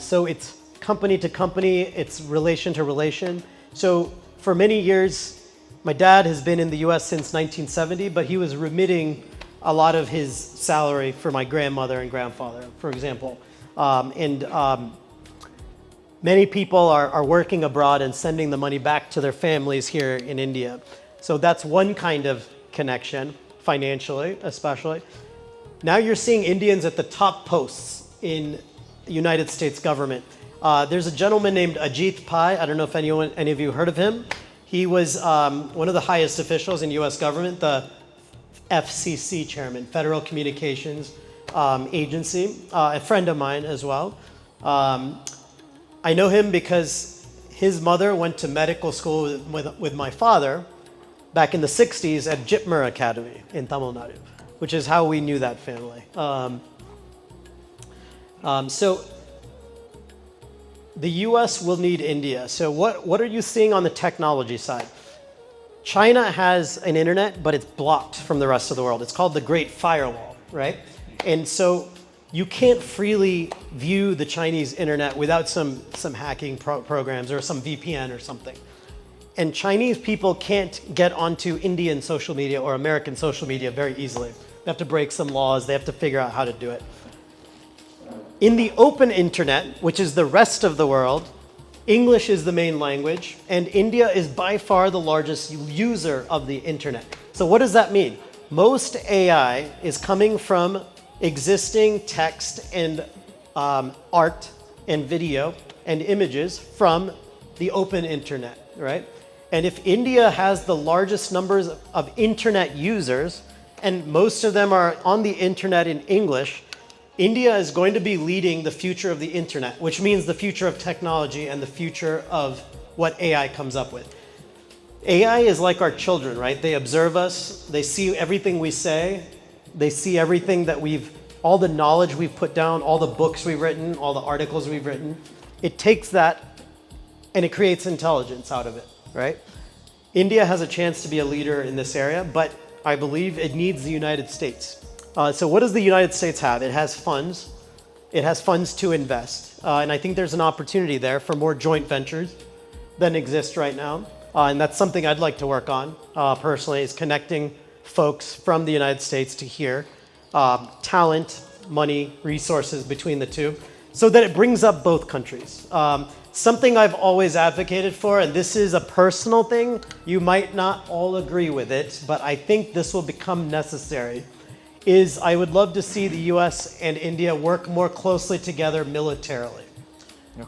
So it's company to company, it's relation to relation. So for many years, my dad has been in the US since 1970, but he was remitting a lot of his salary for my grandmother and grandfather, for example. Many people are working abroad and sending the money back to their families here in India. So that's one kind of connection, financially especially. Now you're seeing Indians at the top posts in the United States government. There's a gentleman named Ajit Pai. I don't know if any of you heard of him. He was one of the highest officials in US government, the FCC chairman, Federal Communications Agency, a friend of mine as well. I know him because his mother went to medical school with my father back in the 60s at Jitmer Academy in Tamil Nadu, which is how we knew that family. So the US will need India. So what are you seeing on the technology side? China has an internet, but it's blocked from the rest of the world. It's called the Great Firewall, right? And so you can't freely view the Chinese internet without some hacking programs or some VPN or something. And Chinese people can't get onto Indian social media or American social media very easily. They have to break some laws. They have to figure out how to do it. In the open internet, which is the rest of the world, English is the main language, and India is by far the largest user of the internet. So what does that mean? Most AI is coming from existing text and art and video and images from the open internet, right? And if India has the largest numbers of internet users, and most of them are on the internet in English, India is going to be leading the future of the internet, which means the future of technology and the future of what AI comes up with. AI is like our children, right? They observe us, they see everything we say, they see everything that all the knowledge we've put down, all the books we've written, all the articles we've written. It takes that and it creates intelligence out of it, right? India has a chance to be a leader in this area, but I believe it needs the United States. So what does the United States have? It has funds. It has funds to invest. And I think there's an opportunity there for more joint ventures than exist right now. And that's something I'd like to work on personally, is connecting folks from the United States to here. Talent, money, resources between the two, so that it brings up both countries. Something I've always advocated for, and this is a personal thing, you might not all agree with it, but I think this will become necessary, is I would love to see the US and India work more closely together militarily.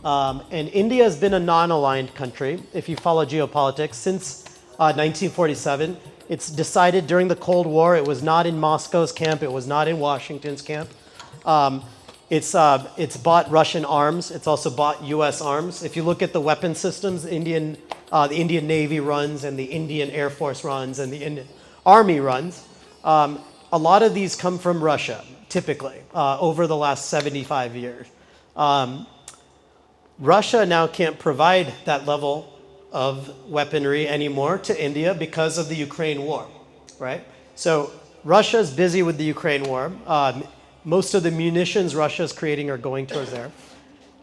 And India has been a non-aligned country, if you follow geopolitics, since 1947. It's decided during the Cold War, it was not in Moscow's camp, it was not in Washington's camp. It's bought Russian arms. It's also bought U.S. arms. If you look at the weapon systems, the Indian Navy runs, and the Indian Air Force runs, and the Indian Army runs. A lot of these come from Russia, typically, over the last 75 years. Russia now can't provide that level of weaponry anymore to India because of the Ukraine war, right? So Russia's busy with the Ukraine war. Most of the munitions Russia's creating are going towards there.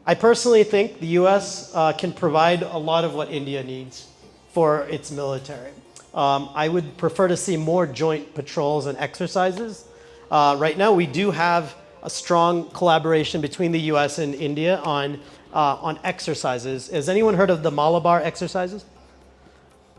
I personally think the US can provide a lot of what India needs for its military. I would prefer to see more joint patrols and exercises. Right now we do have a strong collaboration between the US and India on exercises. Has anyone heard of the Malabar exercises?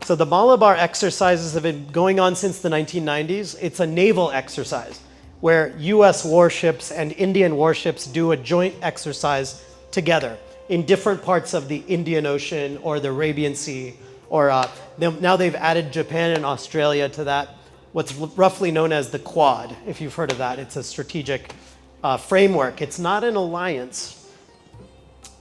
So the Malabar exercises have been going on since the 1990s. It's a naval exercise where US warships and Indian warships do a joint exercise together in different parts of the Indian Ocean or the Arabian Sea, or now they've added Japan and Australia to that, what's roughly known as the Quad, if you've heard of that. It's a strategic framework. It's not an alliance.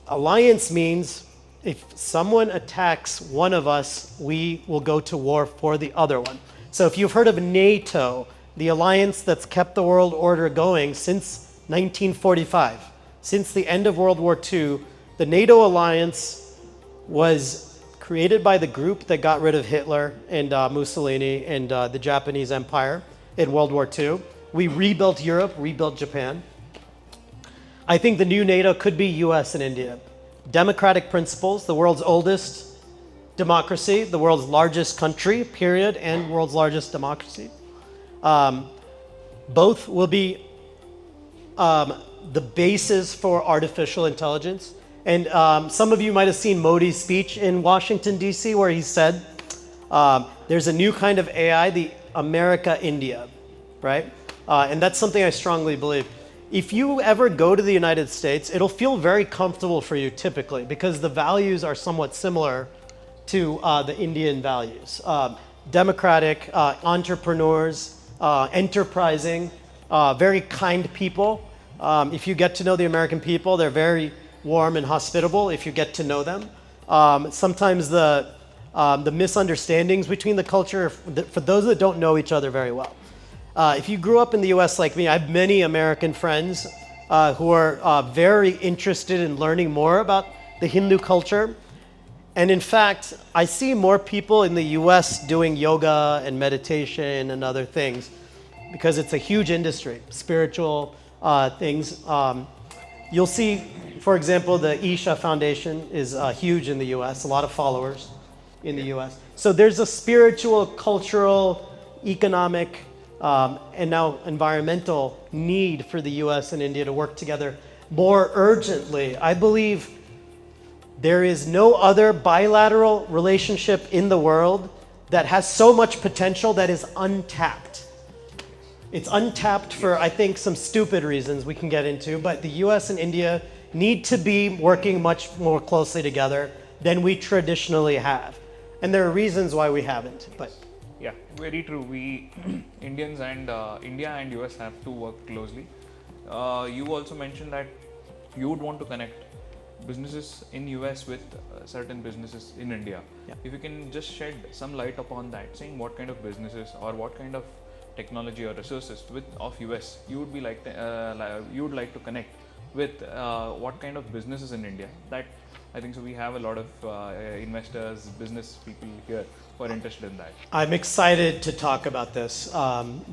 Alliance means if someone attacks one of us, we will go to war for the other one. So if you've heard of NATO, the alliance that's kept the world order going since 1945, since the end of World War II, the NATO alliance was created by the group that got rid of Hitler and Mussolini and the Japanese Empire in World War II. We rebuilt Europe, rebuilt Japan. I think the new NATO could be US and India. Democratic principles, the world's oldest democracy, the world's largest country, period, and world's largest democracy. Both will be the basis for artificial intelligence. And some of you might have seen Modi's speech in Washington, D.C., where he said, there's a new kind of AI, the America-India, right? And that's something I strongly believe. If you ever go to the United States, it'll feel very comfortable for you typically because the values are somewhat similar to the Indian values. Democratic, entrepreneurs, enterprising, very kind people. If you get to know the American people, they're very warm and hospitable if you get to know them. Sometimes the misunderstandings between the culture, for those that don't know each other very well. If you grew up in the US like me, I have many American friends who are very interested in learning more about the Hindu culture. And in fact, I see more people in the US doing yoga and meditation and other things because it's a huge industry, spiritual things. You'll see, for example, the Isha Foundation is huge in the US, a lot of followers in the US. So there's a spiritual, cultural, economic, and now environmental need for the US and India to work together more urgently. I believe there is no other bilateral relationship in the world that has so much potential that is untapped. It's untapped for, I think, some stupid reasons we can get into, but the US and India need to be working much more closely together than we traditionally have. And there are reasons why we haven't, but. Yeah, very true. We Indians and India and US have to work closely. You also mentioned that you would want to connect businesses in US with certain businesses in India. Yeah. If you can just shed some light upon that, saying what kind of businesses or what kind of technology or resources of US you would be you would like to connect with what kind of businesses in India. That I think so. We have a lot of investors, business people here who are interested in that. I'm excited to talk about this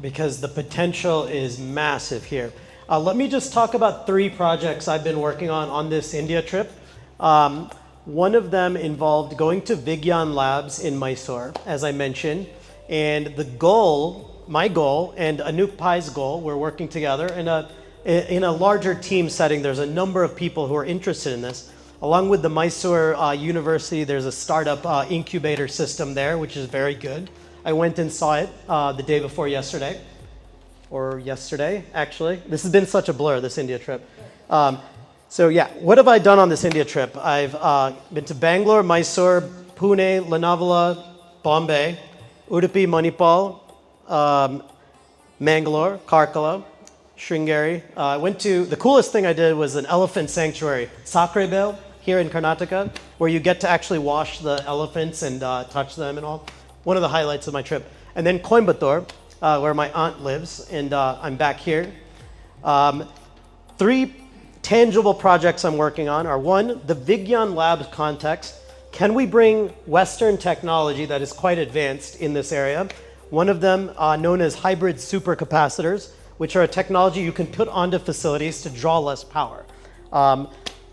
because the potential is massive here. Let me just talk about 3 projects I've been working on this India trip. One of them involved going to Vigyan Labs in Mysore, as I mentioned, and the goal, my goal, and Anup Pai's goal, we're working together in a larger team setting. There's a number of people who are interested in this. Along with the Mysore University, there's a startup incubator system there, which is very good. I went and saw it the day before yesterday, or yesterday, actually. This has been such a blur, this India trip. So yeah, what have I done on this India trip? I've been to Bangalore, Mysore, Pune, Lonavala, Bombay, Udupi, Manipal, Mangalore, Karkala, Sringeri. I went to, the coolest thing I did was an elephant sanctuary, Sakrebel, here in Karnataka, where you get to actually wash the elephants and touch them and all. One of the highlights of my trip. And then Coimbatore, where my aunt lives, and I'm back here. 3 tangible projects I'm working on are 1, the Vigyan Labs context. Can we bring Western technology that is quite advanced in this area? One of them known as hybrid supercapacitors, which are a technology you can put onto facilities to draw less power.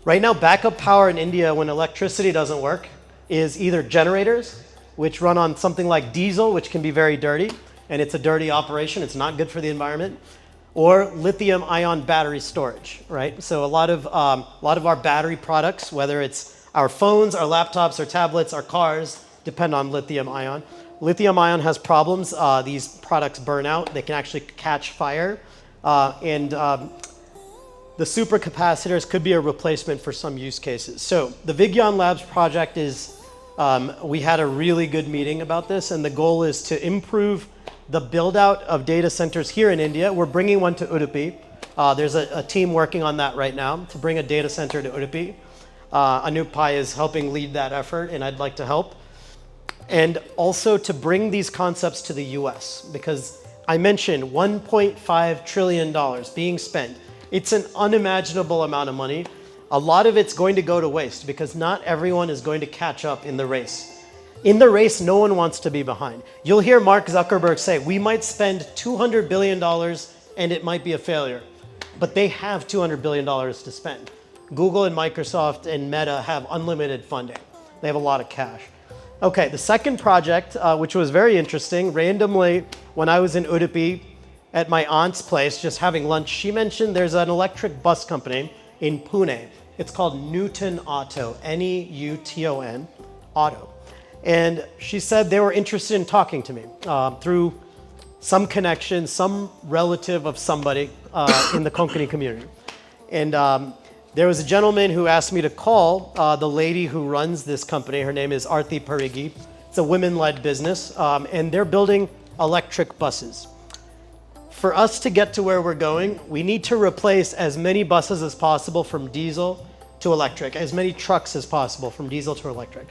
Right now, backup power in India when electricity doesn't work is either generators, which run on something like diesel, which can be very dirty, and it's a dirty operation, it's not good for the environment, or lithium-ion battery storage, right? So a lot of our battery products, whether it's our phones, our laptops, our tablets, our cars, depend on lithium-ion. Lithium-ion has problems. These products burn out. They can actually catch fire. And the supercapacitors could be a replacement for some use cases. So the Vigyan Labs project is, we had a really good meeting about this, and the goal is to improve the build out of data centers here in India. We're bringing one to Udupi. There's a team working on that right now to bring a data center to Udupi. Anup Pai is helping lead that effort, and I'd like to help. And also to bring these concepts to the US, because I mentioned $1.5 trillion being spent. It's an unimaginable amount of money. A lot of it's going to go to waste because not everyone is going to catch up in the race. In the race, no one wants to be behind. You'll hear Mark Zuckerberg say, we might spend $200 billion and it might be a failure, but they have $200 billion to spend. Google and Microsoft and Meta have unlimited funding. They have a lot of cash. Okay, the second project, which was very interesting, randomly, when I was in Udupi at my aunt's place, just having lunch, she mentioned there's an electric bus company in Pune. It's called Newton Auto, N-E-U-T-O-N, Auto. And she said they were interested in talking to me through some connection, some relative of somebody in the Konkani community. And there was a gentleman who asked me to call the lady who runs this company. Her name is Arti Parigi. It's a women-led business, and they're building electric buses. For us to get to where we're going, we need to replace as many buses as possible from diesel to electric, as many trucks as possible from diesel to electric.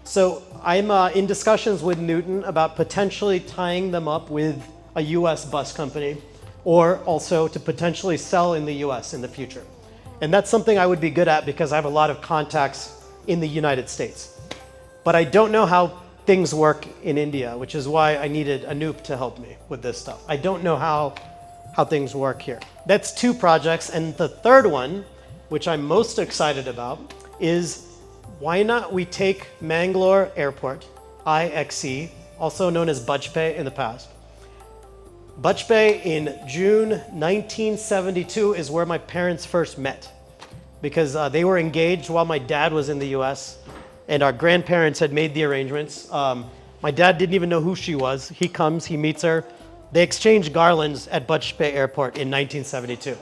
So I'm in discussions with Newton about potentially tying them up with a US bus company, or also to potentially sell in the US in the future. And that's something I would be good at because I have a lot of contacts in the United States. But I don't know how things work in India, which is why I needed Anup to help me with this stuff. I don't know how things work here. That's 2 projects. And the third one, which I'm most excited about, is why not we take Mangalore Airport, IXE, also known as Bajpayee in the past. Bajpayee in June 1972 is where my parents first met, because they were engaged while my dad was in the US, and our grandparents had made the arrangements. My dad didn't even know who she was. He comes, he meets her. They exchange garlands at Bajpayee Airport in 1972.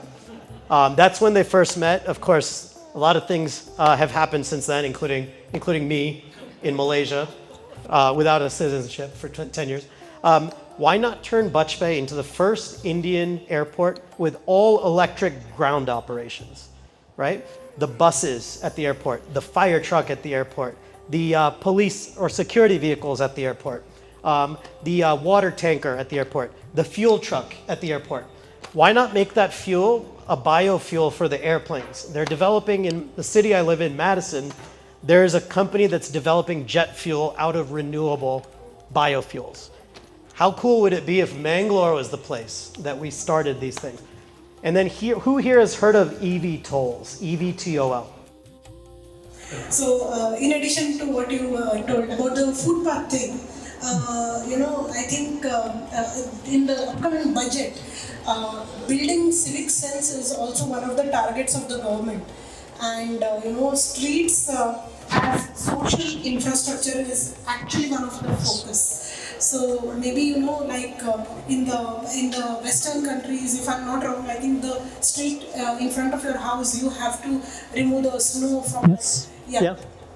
That's when they first met. Of course, a lot of things have happened since then, including me in Malaysia without a citizenship for 10 years. Why not turn Bajpayee into the first Indian airport with all electric ground operations, right? The buses at the airport, the fire truck at the airport, the police or security vehicles at the airport, the water tanker at the airport, the fuel truck at the airport. Why not make that fuel a biofuel for the airplanes. They're developing in the city I live in, Madison. There's a company that's developing jet fuel out of renewable biofuels. How cool would it be if Mangalore was the place that we started these things? And then here, who here has heard of EV tolls, EVTOL? So, in addition to what you told about the footpath thing, I think in the upcoming budget, building civic sense is also one of the targets of the government. And streets as social infrastructure is actually one of the focus. So maybe in the Western countries, if I'm not wrong, I think the street in front of your house you have to remove the snow from. Yes. Yeah. Yeah.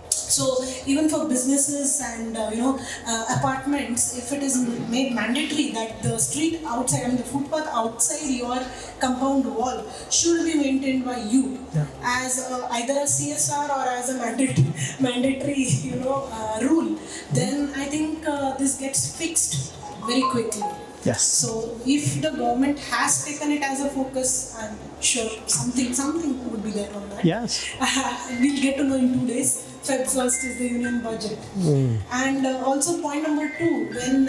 So even for businesses and apartments, if it is made mandatory that the street outside, I mean the footpath outside your compound wall should be maintained by you as either a CSR or as a mandatory rule, then I think this gets fixed very quickly. Yes. So if the government has taken it as a focus, I'm sure something would be there on that. Yes. We'll get to know in 2 days. Feb 1st is the union budget. And also point number 2, when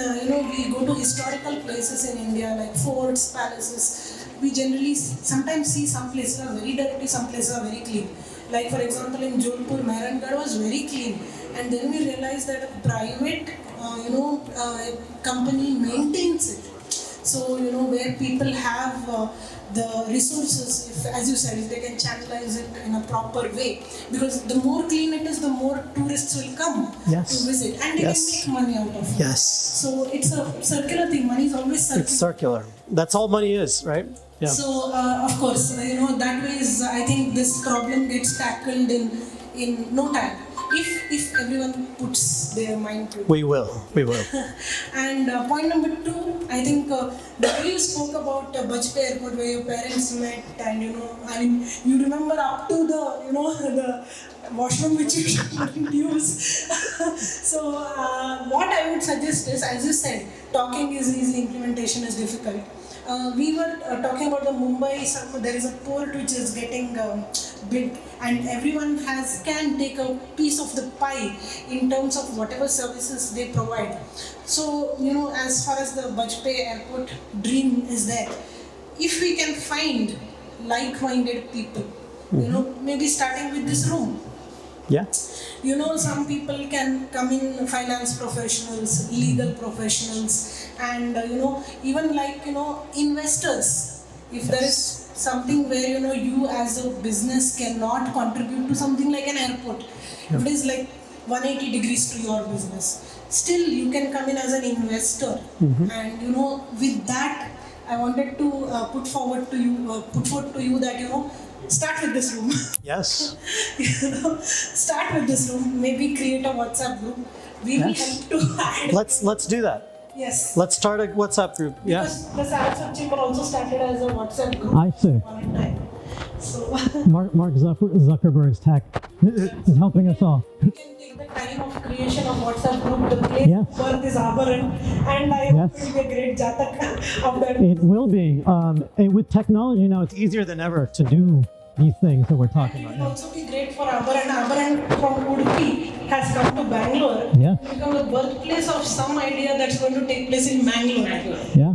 we go to historical places in India like forts, palaces, we generally sometimes see some places are very dirty, some places are very clean. Like for example in Jodhpur, Mehrangarh was very clean, and then we realized that a private company maintains it. So where people have the resources, if, as you said, if they can channelize it in a proper way, because the more clean it is, the more tourists will come to visit, and they can make money out of it. Yes. So it's a circular thing. Money is always circular. It's circular. That's all money is, right? Yeah. So of course, that way is, I think this problem gets tackled in no time. If everyone puts their mind to it. We will. And point number 2, I think the way you spoke about Bajpayee Airport where your parents met, and you remember up to the washroom which you shouldn't use. So what I would suggest is, as you said, talking is easy, implementation is difficult. We were talking about the Mumbai, there is a port which is getting built, and everyone can take a piece of the pie in terms of whatever services they provide. So, as far as the Bajpayee Airport dream is there, if we can find like-minded people, maybe starting with this room. Yeah. Some people can come in, finance professionals, legal professionals, and even investors. If there is something where you as a business cannot contribute to something like an airport, if it is like 180 degrees to your business, still you can come in as an investor. And with that, I wanted to put forward to you that start with this room. Yes. Start with this room. Maybe create a WhatsApp group. We will help to add. Let's do that. Yes. Let's start a WhatsApp group. Because the Saraswat Chamber also started as a WhatsApp group. I see. One time. So Mark Zuckerberg's tech is helping us all. you can take the time of creation of WhatsApp group. The place of birth is Abharan, and I hope it will be a great jatak of that. It will be. And with technology now, it's easier than ever to do these things that we're talking It about will now. also be great for Abharan. Abharan from Udupi has come to Bangalore. Yeah. To become the birthplace of some idea that's going to take place in Bangalore. Yeah.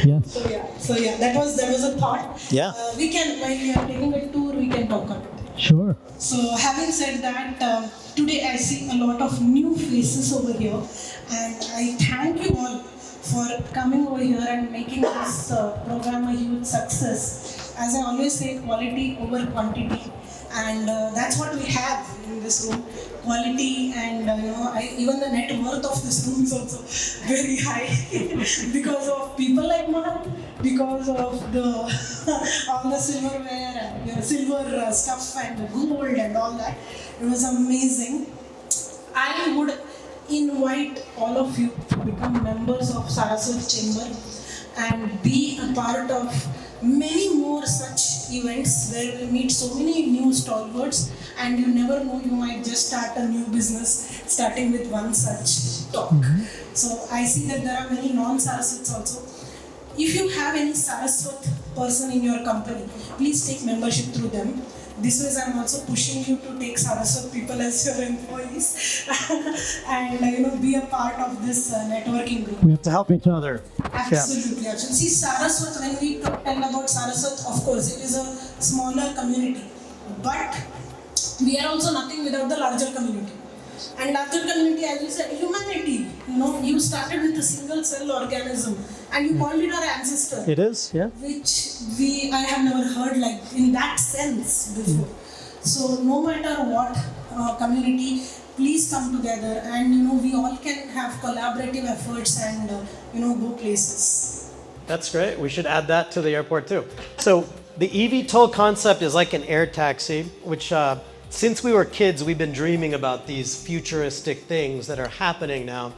Yes. So yeah, that was a thought. Yeah. We can, while we are taking a tour, we can talk about it. Sure. So having said that, today I see a lot of new faces over here, and I thank you all for coming over here and making this program a huge success. As I always say, quality over quantity, and that's what we have in this room. Quality, and even the net worth of this room is also very high because of people like Mahanth, because of the all the silverware and silver stuff and the gold and all that. It was amazing. I would invite all of you to become members of Saraswat Chamber and be a part of many more such events where we meet so many new stalwarts, and you never know, you might just start a new business starting with one such talk. So I see that there are many non-Saraswats also. If you have any Saraswat person in your company, please take membership through them. This way, I'm also pushing you to take Saraswat people as your employees and be a part of this networking group. We have to help each other. Absolutely, absolutely. See, Saraswat, when we tell about Saraswat, of course, it is a smaller community, but we are also nothing without the larger community. And larger community, as you said, humanity. You started with a single cell organism, and you called it our ancestor. It is, yeah. Which I have never heard like in that sense before. So no matter what community, please come together, and we all can have collaborative efforts and go places. That's great. We should add that to the airport too. So the eVTOL concept is like an air taxi, which since we were kids, we've been dreaming about these futuristic things that are happening now.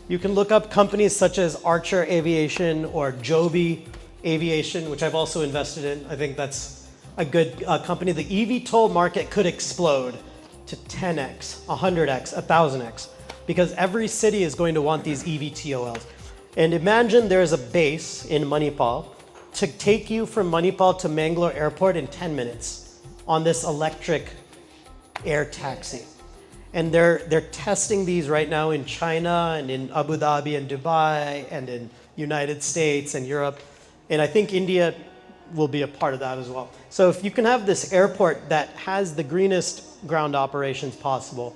You can look up companies such as Archer Aviation or Joby Aviation, which I've also invested in. I think that's a good company. The eVTOL market could explode to 10x, 100x, 1000x, because every city is going to want these eVTOLs. And imagine there's a base in Manipal to take you from Manipal to Mangalore Airport in 10 minutes on this electric air taxi. And they're testing these right now in China and in Abu Dhabi and Dubai and in United States and Europe. And I think India will be a part of that as well. So if you can have this airport that has the greenest ground operations possible,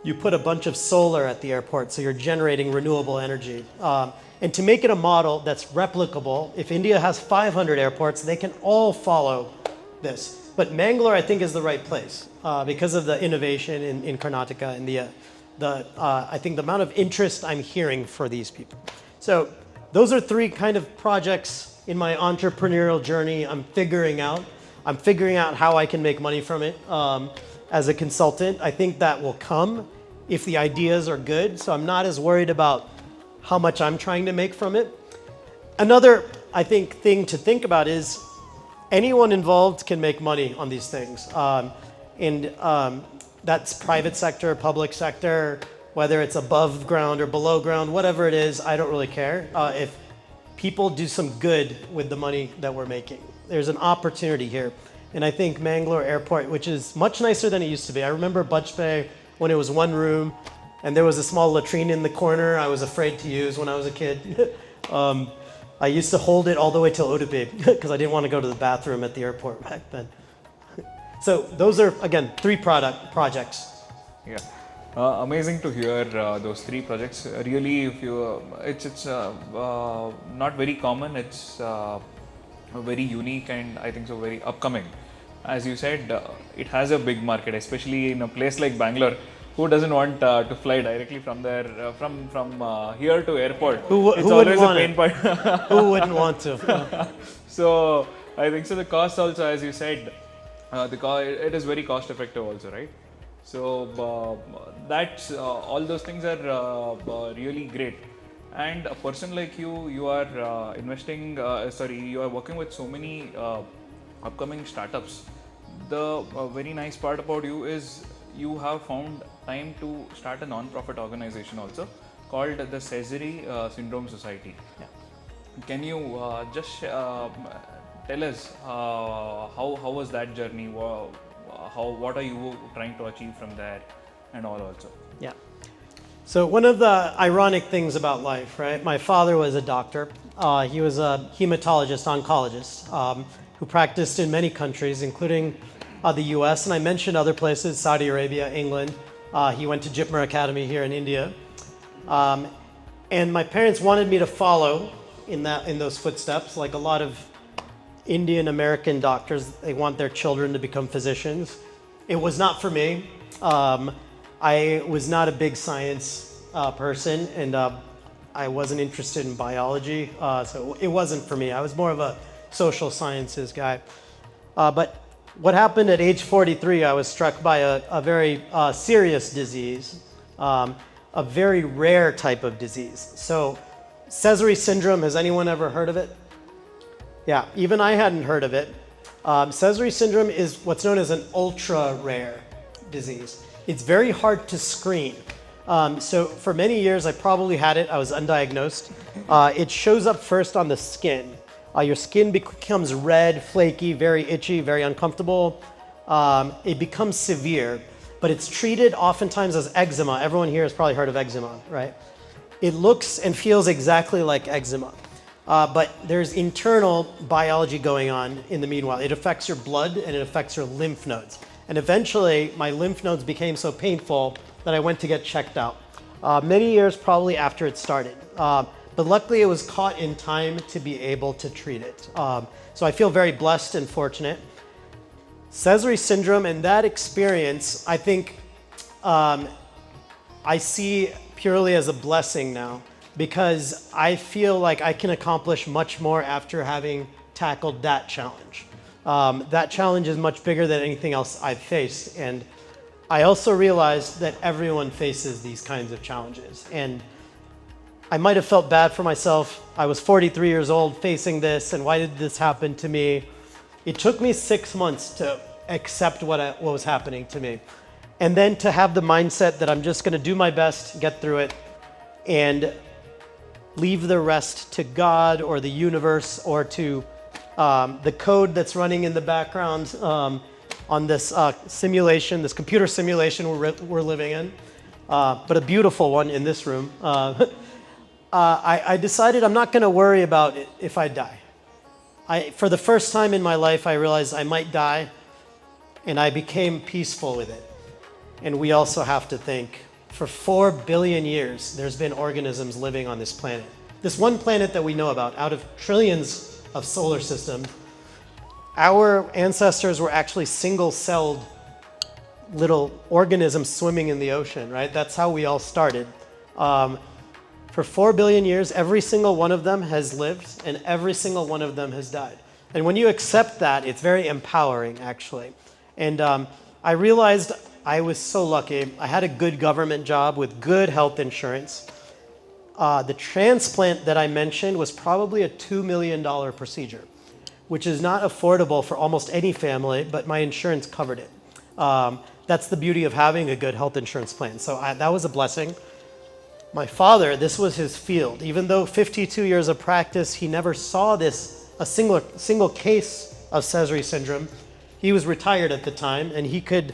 you put a bunch of solar at the airport, so you're generating renewable energy. And to make it a model that's replicable, if India has 500 airports, they can all follow this. But Mangalore, I think, is the right place because of the innovation in Karnataka and I think the amount of interest I'm hearing for these people. So those are three kind of projects in my entrepreneurial journey. I'm figuring out how I can make money from it as a consultant. I think that will come if the ideas are good. So I'm not as worried about how much I'm trying to make from it. Another, I think, thing to think about is anyone involved can make money on these things. That's private sector, public sector, whether it's above ground or below ground, whatever it is, I don't really care. If people do some good with the money that we're making. There's an opportunity here. And I think Mangalore Airport, which is much nicer than it used to be. I remember Bajpayee when it was one room and there was a small latrine in the corner I was afraid to use when I was a kid. I used to hold it all the way till Udupi because I didn't want to go to the bathroom at the airport back then. So those are, again, three projects. Yeah, amazing to hear those three projects. Really, if you, it's not very common. It's very unique and I think so very upcoming. As you said, it has a big market, especially in a place like Bangalore. Who doesn't want to fly directly from there, from here to airport? Who it's wouldn't always want a pain it? point. Who wouldn't want to? So I think so. The cost also, as you said, it is very cost effective also, right? So that's all those things are really great. And a person like you are investing. You are working with so many upcoming startups. The very nice part about you is you have found time to start a non-profit organization also called the Cesar Syndrome Society. Yeah. Can you just tell us how was that journey? What are you trying to achieve from there, and all also? Yeah. So one of the ironic things about life, right? My father was a doctor. He was a hematologist, oncologist, who practiced in many countries, including the US, and I mentioned other places, Saudi Arabia, England. He went to Jipmer Academy here in India. And my parents wanted me to follow in those footsteps, like a lot of Indian American doctors. They want their children to become physicians. It was not for me. I was not a big science person, and I wasn't interested in biology, so it wasn't for me. I was more of a social sciences guy. But what happened at age 43, I was struck by a very serious disease, a very rare type of disease. So Cesar syndrome, has anyone ever heard of it? Yeah, even I hadn't heard of it. Cesar syndrome is what's known as an ultra rare disease. It's very hard to screen. So for many years, I probably had it. I was undiagnosed. It shows up first on the skin, Your skin becomes red, flaky, very itchy, very uncomfortable. It becomes severe, but it's treated oftentimes as eczema. Everyone here has probably heard of eczema, right? It looks and feels exactly like eczema, but there's internal biology going on in the meanwhile. It affects your blood and it affects your lymph nodes. And eventually, my lymph nodes became so painful that I went to get checked out. Many years probably after it started. But luckily, it was caught in time to be able to treat it. So I feel very blessed and fortunate. Sézary syndrome and that experience, I think I see purely as a blessing now, because I feel like I can accomplish much more after having tackled that challenge. That challenge is much bigger than anything else I've faced. And I also realized that everyone faces these kinds of challenges. And I might have felt bad for myself. I was 43 years old facing this, and why did this happen to me? It took me 6 months to accept what was happening to me. And then to have the mindset that I'm just gonna do my best, get through it, and leave the rest to God or the universe or to the code that's running in the background on this simulation, this computer simulation we're living in, but a beautiful one in this room. I decided I'm not going to worry about it if I die. For the first time in my life, I realized I might die, and I became peaceful with it. And we also have to think, for 4 billion years, there's been organisms living on this planet. This one planet that we know about, out of trillions of solar systems, our ancestors were actually single-celled little organisms swimming in the ocean, right? That's how we all started. For 4 billion years, every single one of them has lived, and every single one of them has died. And when you accept that, it's very empowering, actually. And I realized I was so lucky. I had a good government job with good health insurance. The transplant that I mentioned was probably a $2 million procedure, which is not affordable for almost any family, but my insurance covered it. That's the beauty of having a good health insurance plan. So that was a blessing. My father, this was his field. Even though 52 years of practice, he never saw a single case of Sézary syndrome. He was retired at the time, and he could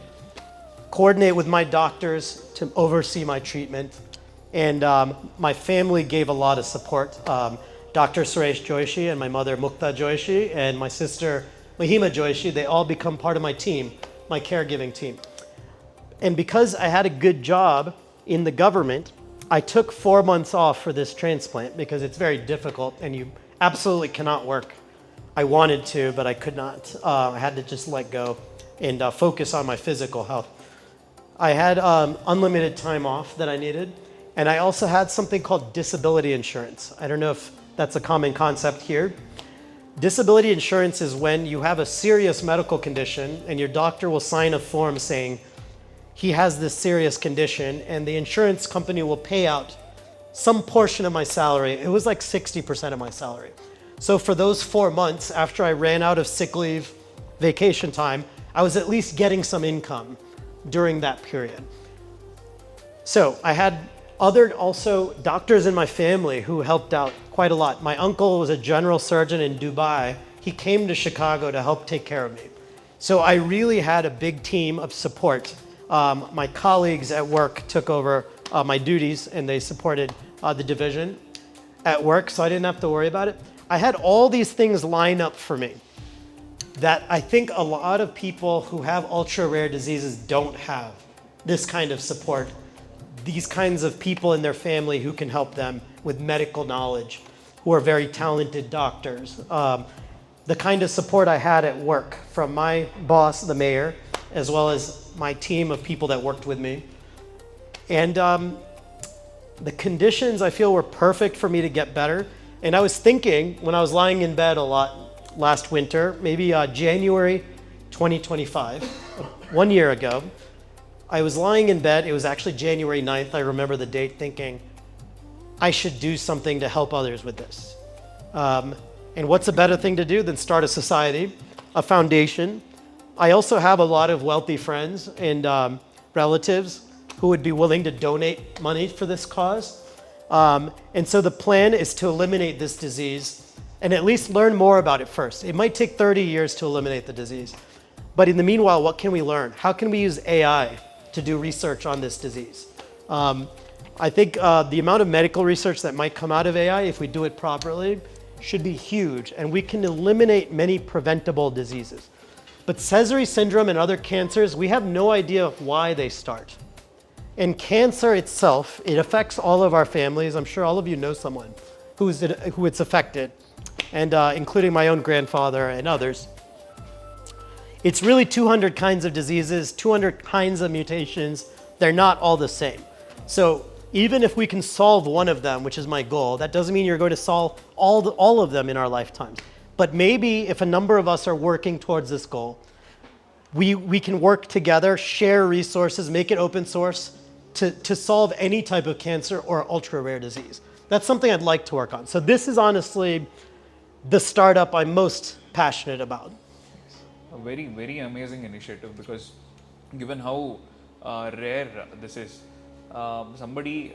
coordinate with my doctors to oversee my treatment. And my family gave a lot of support. Dr. Saraswat Joishy and my mother Mahanth Joishy and my sister Mahima Joishy, they all become part of my team, my caregiving team. And because I had a good job in the government, I took 4 months off for this transplant because it's very difficult and you absolutely cannot work. I wanted to, but I could not. I had to just let go and focus on my physical health. I had unlimited time off that I needed. And I also had something called disability insurance. I don't know if that's a common concept here. Disability insurance is when you have a serious medical condition and your doctor will sign a form saying he has this serious condition, and the insurance company will pay out some portion of my salary. It was like 60% of my salary. So for those 4 months after I ran out of sick leave, vacation time, I was at least getting some income during that period. So I had other also doctors in my family who helped out quite a lot. My uncle was a general surgeon in Dubai. He came to Chicago to help take care of me. So I really had a big team of support. My colleagues at work took over my duties and they supported the division at work, so I didn't have to worry about it. I had all these things line up for me that I think a lot of people who have ultra rare diseases don't have. This kind of support, these kinds of people in their family who can help them with medical knowledge, who are very talented doctors. The kind of support I had at work from my boss, the mayor, as well as my team of people that worked with me. And the conditions I feel were perfect for me to get better. And I was thinking when I was lying in bed a lot last winter, maybe January 2025, 1 year ago, I was lying in bed. It was actually January 9th. I remember the date, thinking, I should do something to help others with this. And what's a better thing to do than start a society, a foundation? I also have a lot of wealthy friends and relatives who would be willing to donate money for this cause. And so the plan is to eliminate this disease and at least learn more about it first. It might take 30 years to eliminate the disease. But in the meanwhile, what can we learn? How can we use AI to do research on this disease? I think the amount of medical research that might come out of AI, if we do it properly, should be huge, and we can eliminate many preventable diseases. But Sézary syndrome and other cancers, we have no idea why they start. And cancer itself, it affects all of our families. I'm sure all of you know someone who it's affected, and including my own grandfather and others. It's really 200 kinds of diseases, 200 kinds of mutations. They're not all the same. So even if we can solve one of them, which is my goal, that doesn't mean you're going to solve all of them in our lifetimes. But maybe if a number of us are working towards this goal, we can work together, share resources, make it open source to solve any type of cancer or ultra rare disease. That's something I'd like to work on. So this is honestly the startup I'm most passionate about. A very, very amazing initiative, because given how rare this is, somebody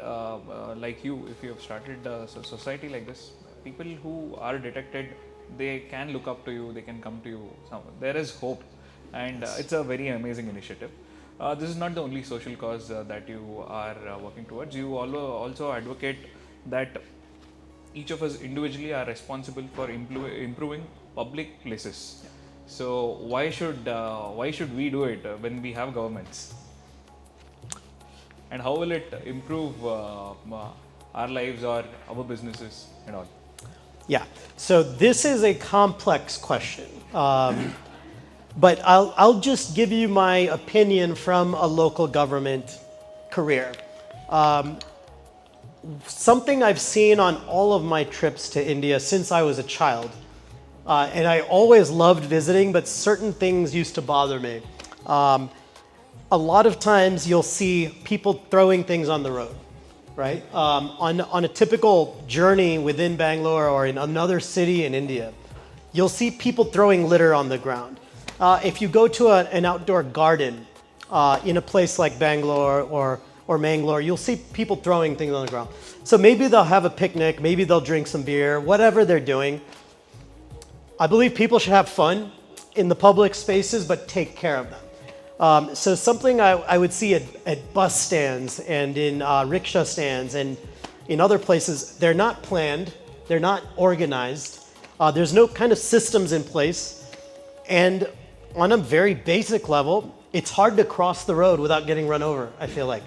like you, if you have started a society like this, people who are detected, they can look up to you, they can come to you. There is hope, and it's a very amazing initiative. This is not the only social cause that you are working towards. You also advocate that each of us individually are responsible for improving public places. So why should we do it when we have governments? And how will it improve our lives or our businesses and all? Yeah, so this is a complex question. But I'll just give you my opinion from a local government career. Something I've seen on all of my trips to India since I was a child, and I always loved visiting, but certain things used to bother me. A lot of times you'll see people throwing things on the road, right? On a typical journey within Bangalore or in another city in India, you'll see people throwing litter on the ground. If you go to an outdoor garden in a place like Bangalore or Mangalore, you'll see people throwing things on the ground. So maybe they'll have a picnic, maybe they'll drink some beer, whatever they're doing. I believe people should have fun in the public spaces, but take care of them. So something I would see at bus stands and in rickshaw stands and in other places, they're not planned, they're not organized, there's no kind of systems in place, and on a very basic level, it's hard to cross the road without getting run over, I feel like.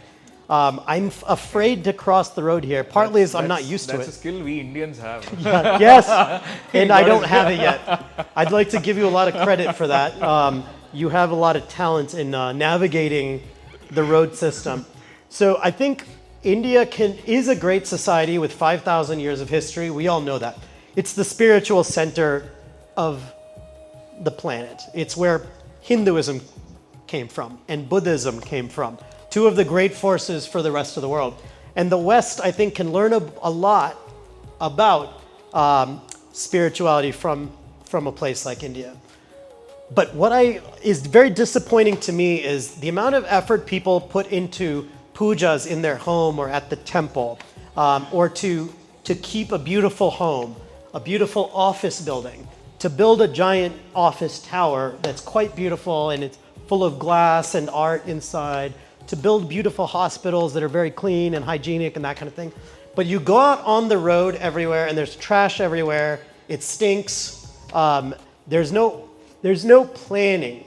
I'm afraid to cross the road here, partly as I'm not used to it. That's a skill we Indians have. Yes, and I don't have it yet. I'd like to give you a lot of credit for that. You have a lot of talent in navigating the road system. So I think India is a great society with 5,000 years of history. We all know that. It's the spiritual center of the planet. It's where Hinduism came from and Buddhism came from. Two of the great forces for the rest of the world. And the West, I think, can learn a lot about spirituality from a place like India. But what is very disappointing to me is the amount of effort people put into pujas in their home or at the temple, or to keep a beautiful home, a beautiful office building, to build a giant office tower that's quite beautiful and it's full of glass and art inside, to build beautiful hospitals that are very clean and hygienic and that kind of thing. But you go out on the road everywhere and there's trash everywhere, it stinks, there's no planning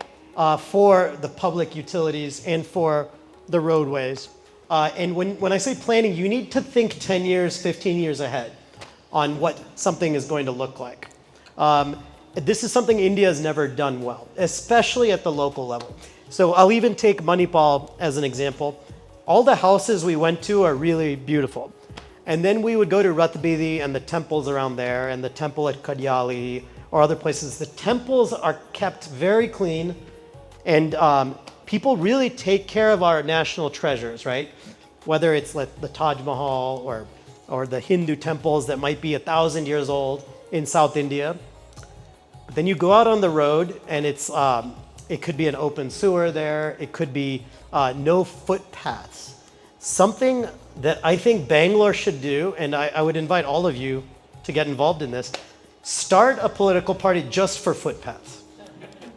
for the public utilities and for the roadways. And when I say planning, you need to think 10 years, 15 years ahead on what something is going to look like. This is something India has never done well, especially at the local level. So I'll even take Manipal as an example. All the houses we went to are really beautiful. And then we would go to Ratbidi and the temples around there and the temple at Kadyali or other places. The temples are kept very clean, and people really take care of our national treasures, right? Whether it's like the Taj Mahal or the Hindu temples that might be 1,000 years old in South India. But then you go out on the road and it could be an open sewer there. It could be no footpaths. Something that I think Bangalore should do, and I would invite all of you to get involved in this, Start a political party just for footpaths.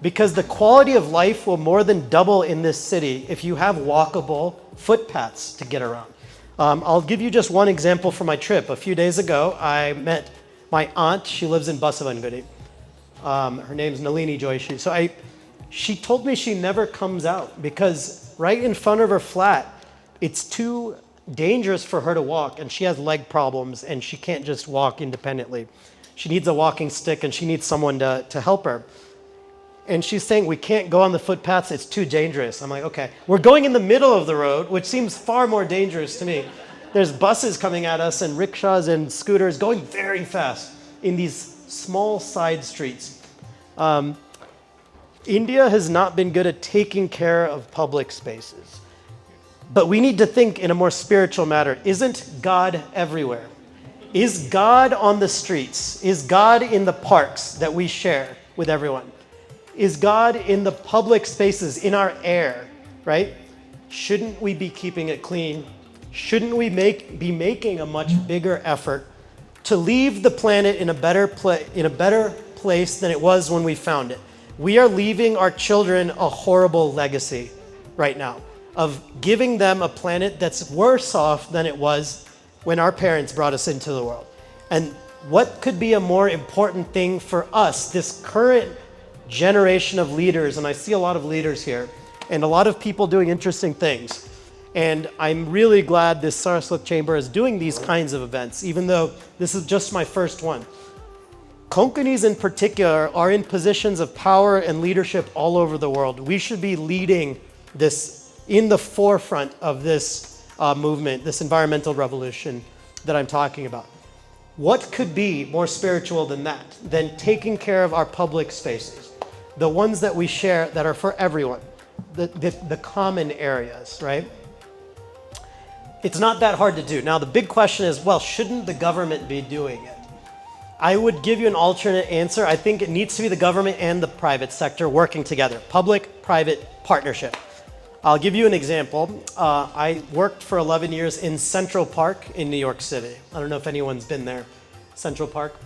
Because the quality of life will more than double in this city if you have walkable footpaths to get around. I'll give you just one example from my trip. A few days ago, I met my aunt. She lives in Basavangudi. Her name's Nalini Joishy. So she told me she never comes out because right in front of her flat, it's too dangerous for her to walk, and she has leg problems, and she can't just walk independently. She needs a walking stick, and she needs someone to help her. And she's saying, we can't go on the footpaths, it's too dangerous. I'm like, okay. We're going in the middle of the road, which seems far more dangerous to me. There's buses coming at us and rickshaws and scooters going very fast in these small side streets. India has not been good at taking care of public spaces. But we need to think in a more spiritual matter. Isn't God everywhere? Is God on the streets? Is God in the parks that we share with everyone? Is God in the public spaces, in our air, right? Shouldn't we be keeping it clean? Shouldn't we be making a much bigger effort to leave the planet in a better place than it was when we found it? We are leaving our children a horrible legacy right now of giving them a planet that's worse off than it was when our parents brought us into the world. And what could be a more important thing for us, this current generation of leaders, and I see a lot of leaders here, and a lot of people doing interesting things. And I'm really glad this Saraswat Chamber is doing these kinds of events, even though this is just my first one. Konkanis in particular are in positions of power and leadership all over the world. We should be leading this in the forefront of this movement, this environmental revolution that I'm talking about. What could be more spiritual than that, than taking care of our public spaces, the ones that we share that are for everyone, the common areas, right? It's not that hard to do. Now, the big question is, well, shouldn't the government be doing it? I would give you an alternate answer. I think it needs to be the government and the private sector working together, public-private partnership. I'll give you an example. I worked for 11 years in Central Park in New York City. I don't know if anyone's been there, Central Park.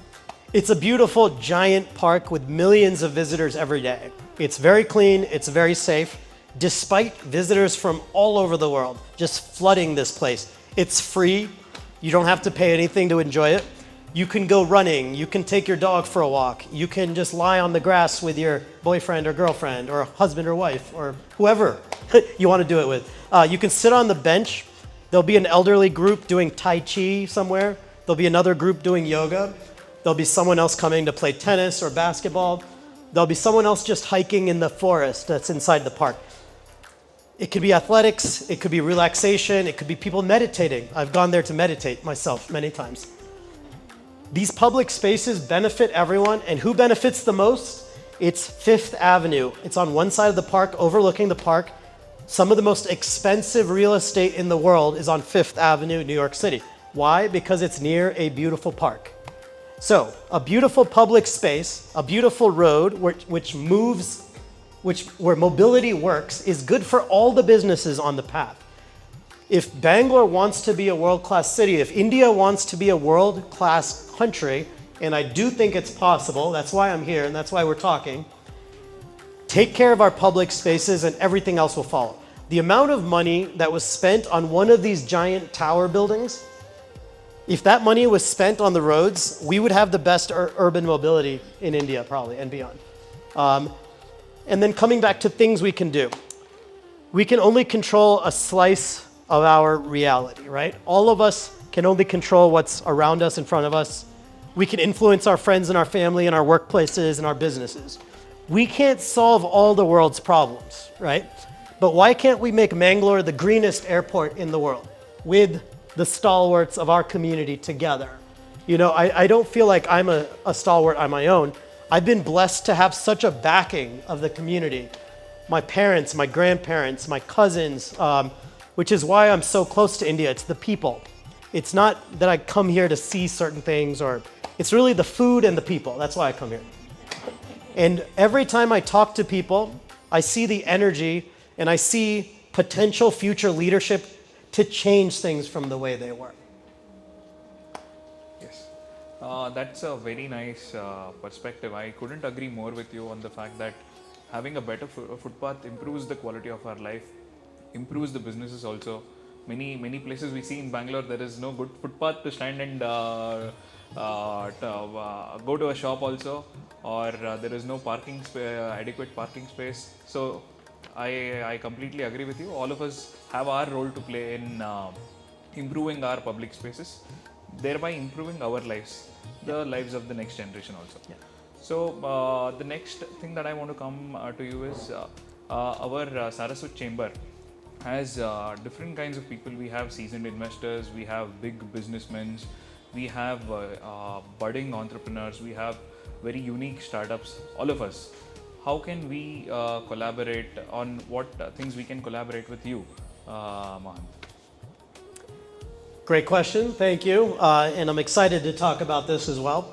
It's a beautiful, giant park with millions of visitors every day. It's very clean, it's very safe, despite visitors from all over the world just flooding this place. It's free, you don't have to pay anything to enjoy it. You can go running, you can take your dog for a walk, you can just lie on the grass with your boyfriend or girlfriend or husband or wife or whoever you want to do it with. You can sit on the bench. There'll be an elderly group doing Tai Chi somewhere. There'll be another group doing yoga. There'll be someone else coming to play tennis or basketball. There'll be someone else just hiking in the forest that's inside the park. It could be athletics, it could be relaxation, it could be people meditating. I've gone there to meditate myself many times. These public spaces benefit everyone, and who benefits the most? It's Fifth Avenue. It's on one side of the park, overlooking the park. Some of the most expensive real estate in the world is on Fifth Avenue, New York City. Why? Because it's near a beautiful park. So, a beautiful public space, a beautiful road where mobility works is good for all the businesses on the path. If Bangalore wants to be a world-class city, if India wants to be a world-class country, and I do think it's possible, that's why I'm here and that's why we're talking, take care of our public spaces and everything else will follow. The amount of money that was spent on one of these giant tower buildings, if that money was spent on the roads, we would have the best urban mobility in India probably and beyond. And then coming back to things we can do. We can only control a slice of our reality, right? All of us can only control what's around us, in front of us. We can influence our friends and our family and our workplaces and our businesses. We can't solve all the world's problems, right? But why can't we make Mangalore the greenest airport in the world with the stalwarts of our community together? You know, I don't feel like I'm a stalwart on my own. I've been blessed to have such a backing of the community. My parents, my grandparents, my cousins, which is why I'm so close to India. It's the people. It's not that I come here to see certain things, or it's really the food and the people. That's why I come here. And every time I talk to people, I see the energy and I see potential future leadership to change things from the way they were. Yes. That's a very nice perspective. I couldn't agree more with you on the fact that having a better footpath improves the quality of our life, improves the businesses also. Many places we see in Bangalore, there is no good footpath to stand and go to a shop also, or there is no adequate parking space. So I completely agree with you. All of us have our role to play in improving our public spaces, thereby improving our lives, the lives of the next generation also. Yeah. So the next thing that I want to come to you is our Saraswat Chamber has different kinds of people. We have seasoned investors, we have big businessmen, we have budding entrepreneurs, we have very unique startups, all of us. How can we collaborate on what things we can collaborate with you, Mahanth? Great question, thank you. And I'm excited to talk about this as well.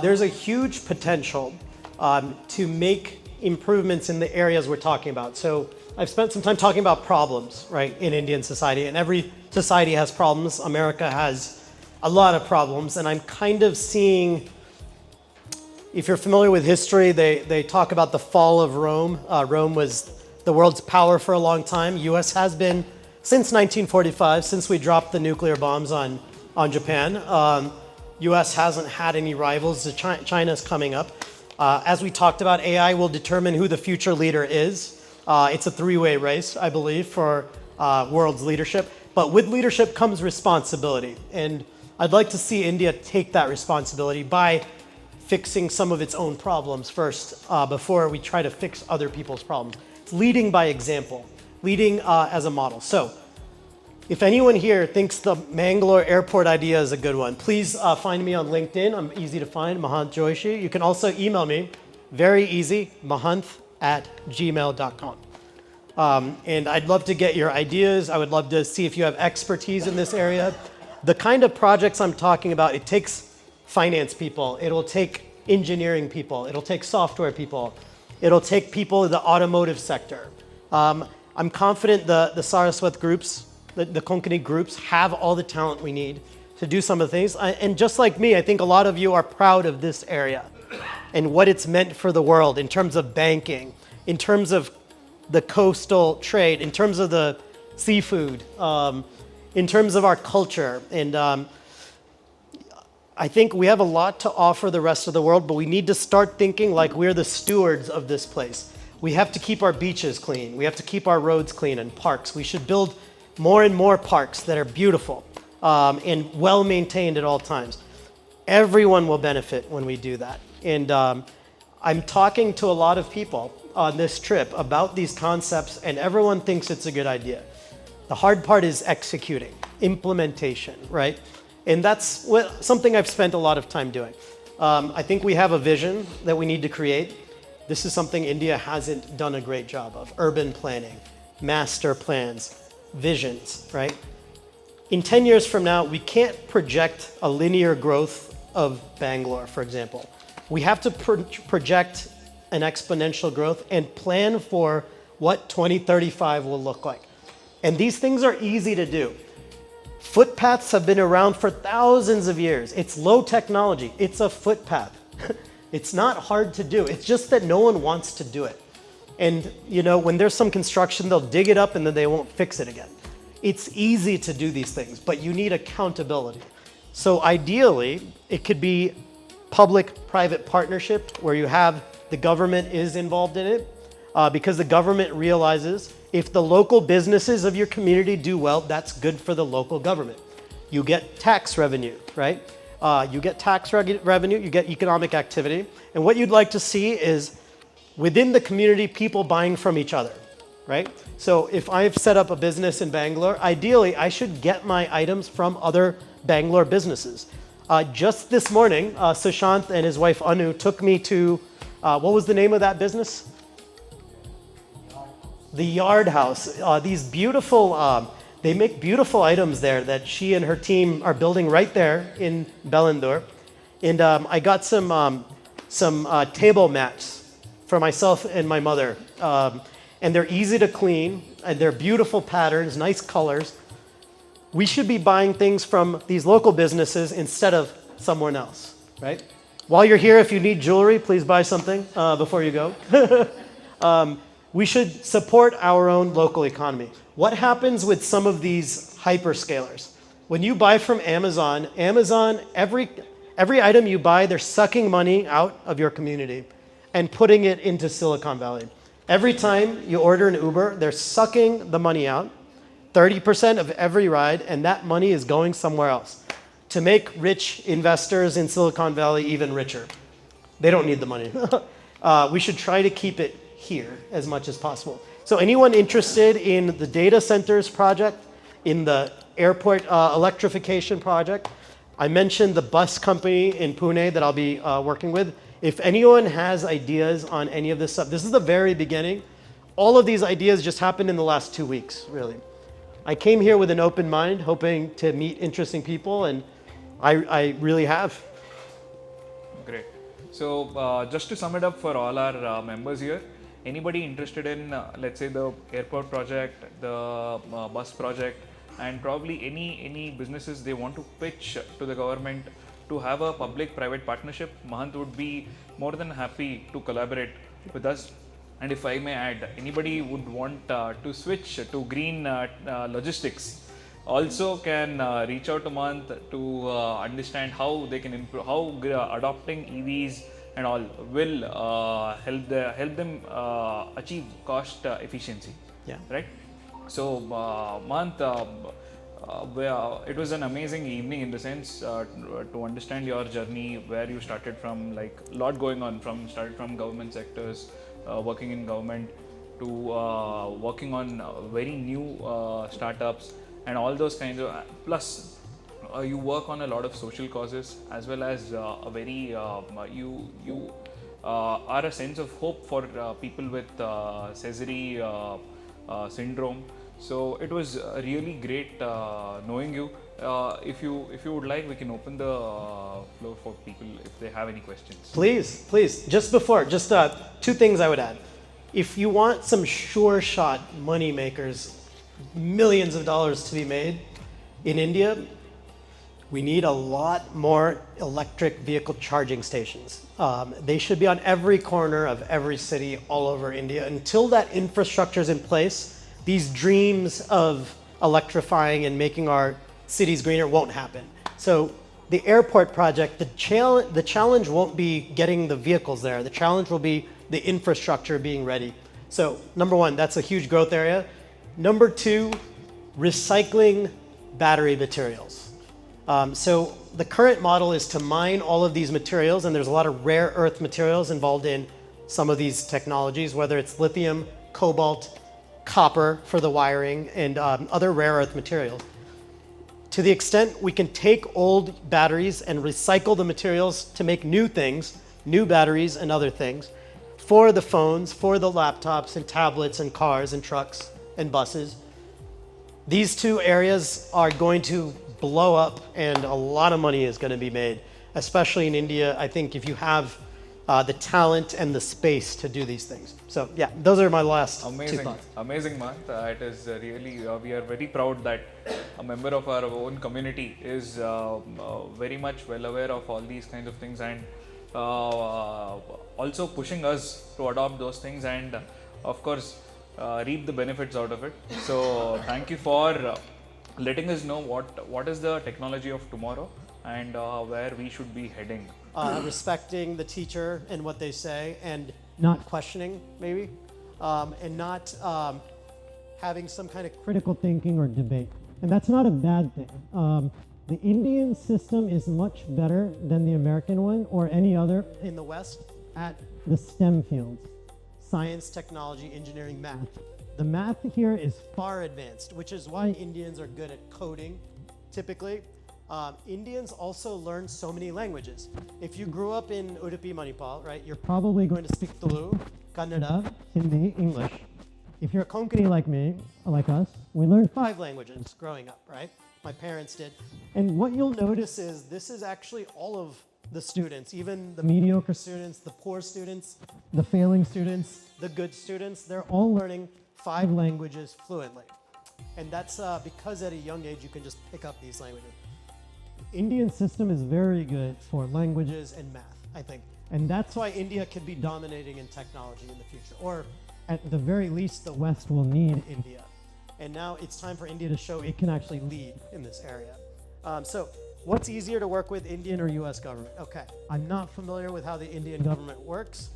There's a huge potential to make improvements in the areas we're talking about. So I've spent some time talking about problems, right, in Indian society, and every society has problems. America has a lot of problems, and I'm kind of seeing, if you're familiar with history, they talk about the fall of Rome. Rome was the world's power for a long time. US has been since 1945, since we dropped the nuclear bombs on Japan. US hasn't had any rivals. China's coming up. As we talked about, AI will determine who the future leader is. It's a three-way race, I believe, for world's leadership. But with leadership comes responsibility. And I'd like to see India take that responsibility by fixing some of its own problems first before we try to fix other people's problems. It's leading by example, leading as a model. So if anyone here thinks the Mangalore airport idea is a good one, please find me on LinkedIn. I'm easy to find, Mahanth Joishy. You can also email me, very easy, mahanth@gmail.com. And I'd love to get your ideas. I would love to see if you have expertise in this area. The kind of projects I'm talking about, it takes finance people, it'll take engineering people, it'll take software people, it'll take people in the automotive sector. I'm confident the Saraswat groups, the Konkani groups have all the talent we need to do some of the things. And just like me, I think a lot of you are proud of this area and what it's meant for the world in terms of banking, in terms of the coastal trade, in terms of the seafood, in terms of our culture. And I think we have a lot to offer the rest of the world, but we need to start thinking like we're the stewards of this place. We have to keep our beaches clean. We have to keep our roads clean and parks. We should build more and more parks that are beautiful and well maintained at all times. Everyone will benefit when we do that. And I'm talking to a lot of people on this trip about these concepts, and everyone thinks it's a good idea. The hard part is executing, implementation, right? And that's something I've spent a lot of time doing. I think we have a vision that we need to create. This is something India hasn't done a great job of. Urban planning, master plans, visions, right? In 10 years from now, we can't project a linear growth of Bangalore, for example. We have to project an exponential growth and plan for what 2035 will look like. And these things are easy to do. Footpaths have been around for thousands of years. It's low technology. It's a footpath. It's not hard to do. It's just that no one wants to do it. And you know, when there's some construction, they'll dig it up and then they won't fix it again. It's easy to do these things, but you need accountability. So ideally, it could be public-private partnership where you have the government is involved in it because the government realizes if the local businesses of your community do well, that's good for the local government. You get tax revenue, right? You get tax revenue, you get economic activity. And what you'd like to see is within the community, people buying from each other, right? So if I've set up a business in Bangalore, ideally, I should get my items from other Bangalore businesses. Just this morning, Sushant and his wife Anu took me to, what was the name of that business? The Yard House. These beautiful, they make beautiful items there that she and her team are building right there in Bengaluru. And I got some table mats for myself and my mother. And they're easy to clean, and they're beautiful patterns, nice colors. We should be buying things from these local businesses instead of someone else. right? While you're here, if you need jewelry, please buy something before you go. We should support our own local economy. What happens with some of these hyperscalers? When you buy from Amazon, every item you buy, they're sucking money out of your community and putting it into Silicon Valley. Every time you order an Uber, they're sucking the money out, 30% of every ride, and that money is going somewhere else to make rich investors in Silicon Valley even richer. They don't need the money. We should try to keep it here as much as possible. So anyone interested in the data centers project, in the airport electrification project, I mentioned the bus company in Pune that I'll be working with. If anyone has ideas on any of this stuff, this is the very beginning. All of these ideas just happened in the last 2 weeks, really. I came here with an open mind, hoping to meet interesting people, and I really have. Great. So just to sum it up for all our members here, anybody interested in, let's say, the airport project, the bus project, and probably any businesses they want to pitch to the government to have a public-private partnership, Mahanth would be more than happy to collaborate with us. And if I may add, anybody would want to switch to green logistics also can reach out to Mahanth to understand how they can improve, how adopting EVs and all will help them achieve cost efficiency. Yeah. Right. So Mahanth, it was an amazing evening in the sense to understand your journey, where you started from, like a lot going on, started from government sectors, working in government, to working on very new startups and all those kinds of, plus you work on a lot of social causes, as well as a very you are a sense of hope for people with Cesar syndrome. So it was really great knowing you. If you would like, we can open the floor for people if they have any questions. Please. Just 2 things I would add. If you want some sure shot money makers, millions of dollars to be made in India, we need a lot more electric vehicle charging stations. They should be on every corner of every city all over India. Until that infrastructure is in place, these dreams of electrifying and making our cities greener won't happen. So the airport project, the challenge won't be getting the vehicles there. The challenge will be the infrastructure being ready. So number 1, that's a huge growth area. Number 2, recycling battery materials. So the current model is to mine all of these materials, and there's a lot of rare earth materials involved in some of these technologies, whether it's lithium, cobalt, copper for the wiring, and other rare earth materials. To the extent we can take old batteries and recycle the materials to make new things, new batteries and other things, for the phones, for the laptops and tablets and cars and trucks and buses, these 2 areas are going to blow up, and a lot of money is going to be made, especially in India. I think if you have the talent and the space to do these things. So yeah, those are my last 2 thoughts. Amazing, Mahanth. It is really, we are very proud that a member of our own community is very much well aware of all these kinds of things, and also pushing us to adopt those things, and of course reap the benefits out of it. So thank you for letting us know what is the technology of tomorrow and where we should be heading. Respecting the teacher and what they say, and not questioning, maybe, and not having some kind of Critical thinking or debate. And that's not a bad thing. The Indian system is much better than the American one or any other in the West at the STEM fields. science, technology, engineering, math. The math here is Far advanced, which is why Indians are good at coding, typically. Indians also learn so many languages. If you grew up in Udupi, Manipal, right, you're probably going to speak Tulu, Kannada, Hindi, English. If you're a Konkani like me, Like us, we learn 5 languages growing up, right? My parents did. And what you'll notice is this is actually all of the students, even the mediocre students, the poor students, the failing students, the good students, they're all learning 5 languages fluently. And that's because at a young age you can just pick up these languages. Indian system is very good for languages and math, I think. And that's why India could be dominating in technology in the future. Or at the very least, the West will need India. And now it's time for India to show it can actually lead in this area. So what's easier to work with, Indian or US government? Okay, I'm not familiar with how the Indian government works.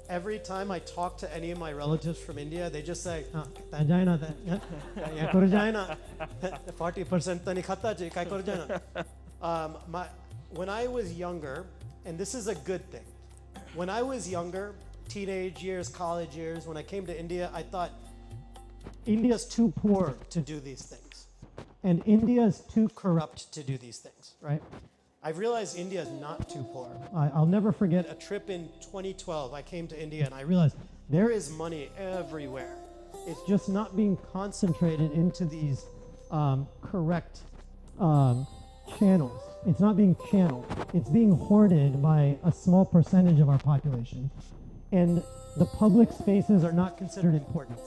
Every time I talk to any of my relatives from India, they just say, 40% tani khata ji, kai kar jana. When I was younger, and this is a good thing, when I was younger, teenage years, college years, when I came to India, I thought, India's too poor to do these things. And India's too corrupt to do these things, right? I've realized India is not too poor. I'll never forget a trip in 2012. I came to India and I realized there is money everywhere. It's just not being concentrated into these correct channels. It's not being channeled. It's being hoarded by a small percentage of our population. And the public spaces are not considered important.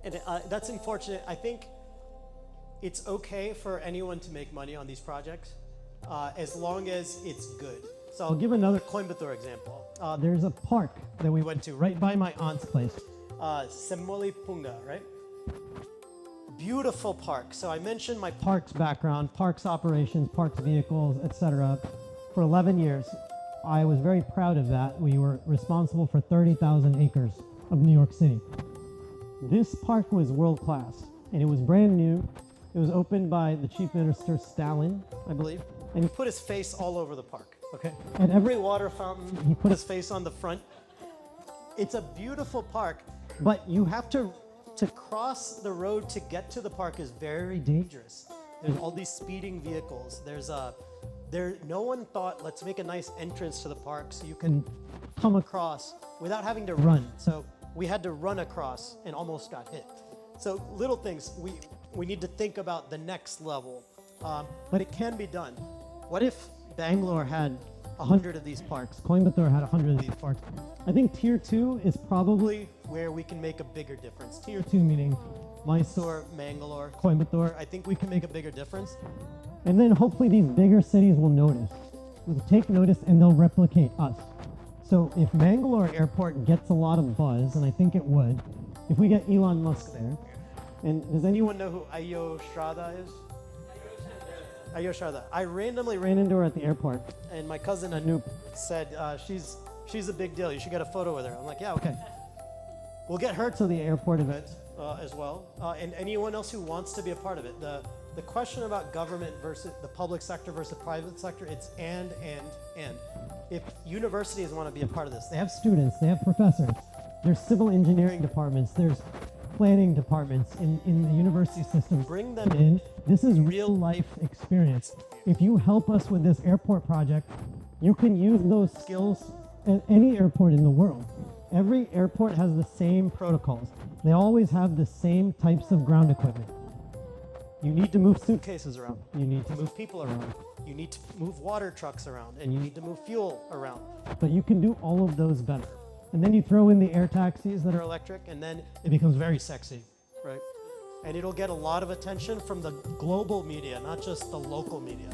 And that's unfortunate. I think it's okay for anyone to make money on these projects as long as it's good. So I'll give another Coimbatore example. There's a park that we went to right by my aunt's place, Semmoli Punga, right? Beautiful park. So I mentioned my parks background, parks operations, parks vehicles, etc. For 11 years. I was very proud of that. We were responsible for 30,000 acres of New York City. This park was world class, and it was brand new. It was opened by the Chief Minister Stalin, I believe, and he put his face all over the park, okay? At every water fountain, he put his face on the front. It's a beautiful park, but you have to cross the road to get to the park is very dangerous. There's all these speeding vehicles. No one thought, let's make a nice entrance to the park so you can come across without having to run. So we had to run across and almost got hit. So little things, we need to think about the next level, but it can be done. What if Bangalore had 100 of these parks? Coimbatore had 100 of these parks. I think tier 2 is probably where we can make a bigger difference. Tier 2 meaning Mysore, Mangalore, Coimbatore. I think we can make a bigger difference. And then hopefully these bigger cities will notice. Will take notice and they'll replicate us. So if Mangalore Airport gets a lot of buzz, and I think it would, if we get Elon Musk there, and does anyone know who Ayo Shraddha is? Ayo Shraddha. I randomly ran into her at the airport, and my cousin Anoop said, she's a big deal. You should get a photo with her. I'm like, yeah, okay. We'll get her to the airport event as well, and anyone else who wants to be a part of it. The question about government versus the public sector versus private sector, it's and. If universities want to be a part of this, they have students, they have professors, there's civil engineering departments, there's planning departments in the university system. Bring them in. This is real life experience. If you help us with this airport project, you can use those skills at any airport in the world. Every airport has the same protocols. They always have the same types of ground equipment. You need to move suitcases around. You need to move people around. You need to move water trucks around, and you need to move fuel around. But you can do all of those better. And then you throw in the air taxis that are electric, and then it becomes very sexy, right? And it'll get a lot of attention from the global media, not just the local media.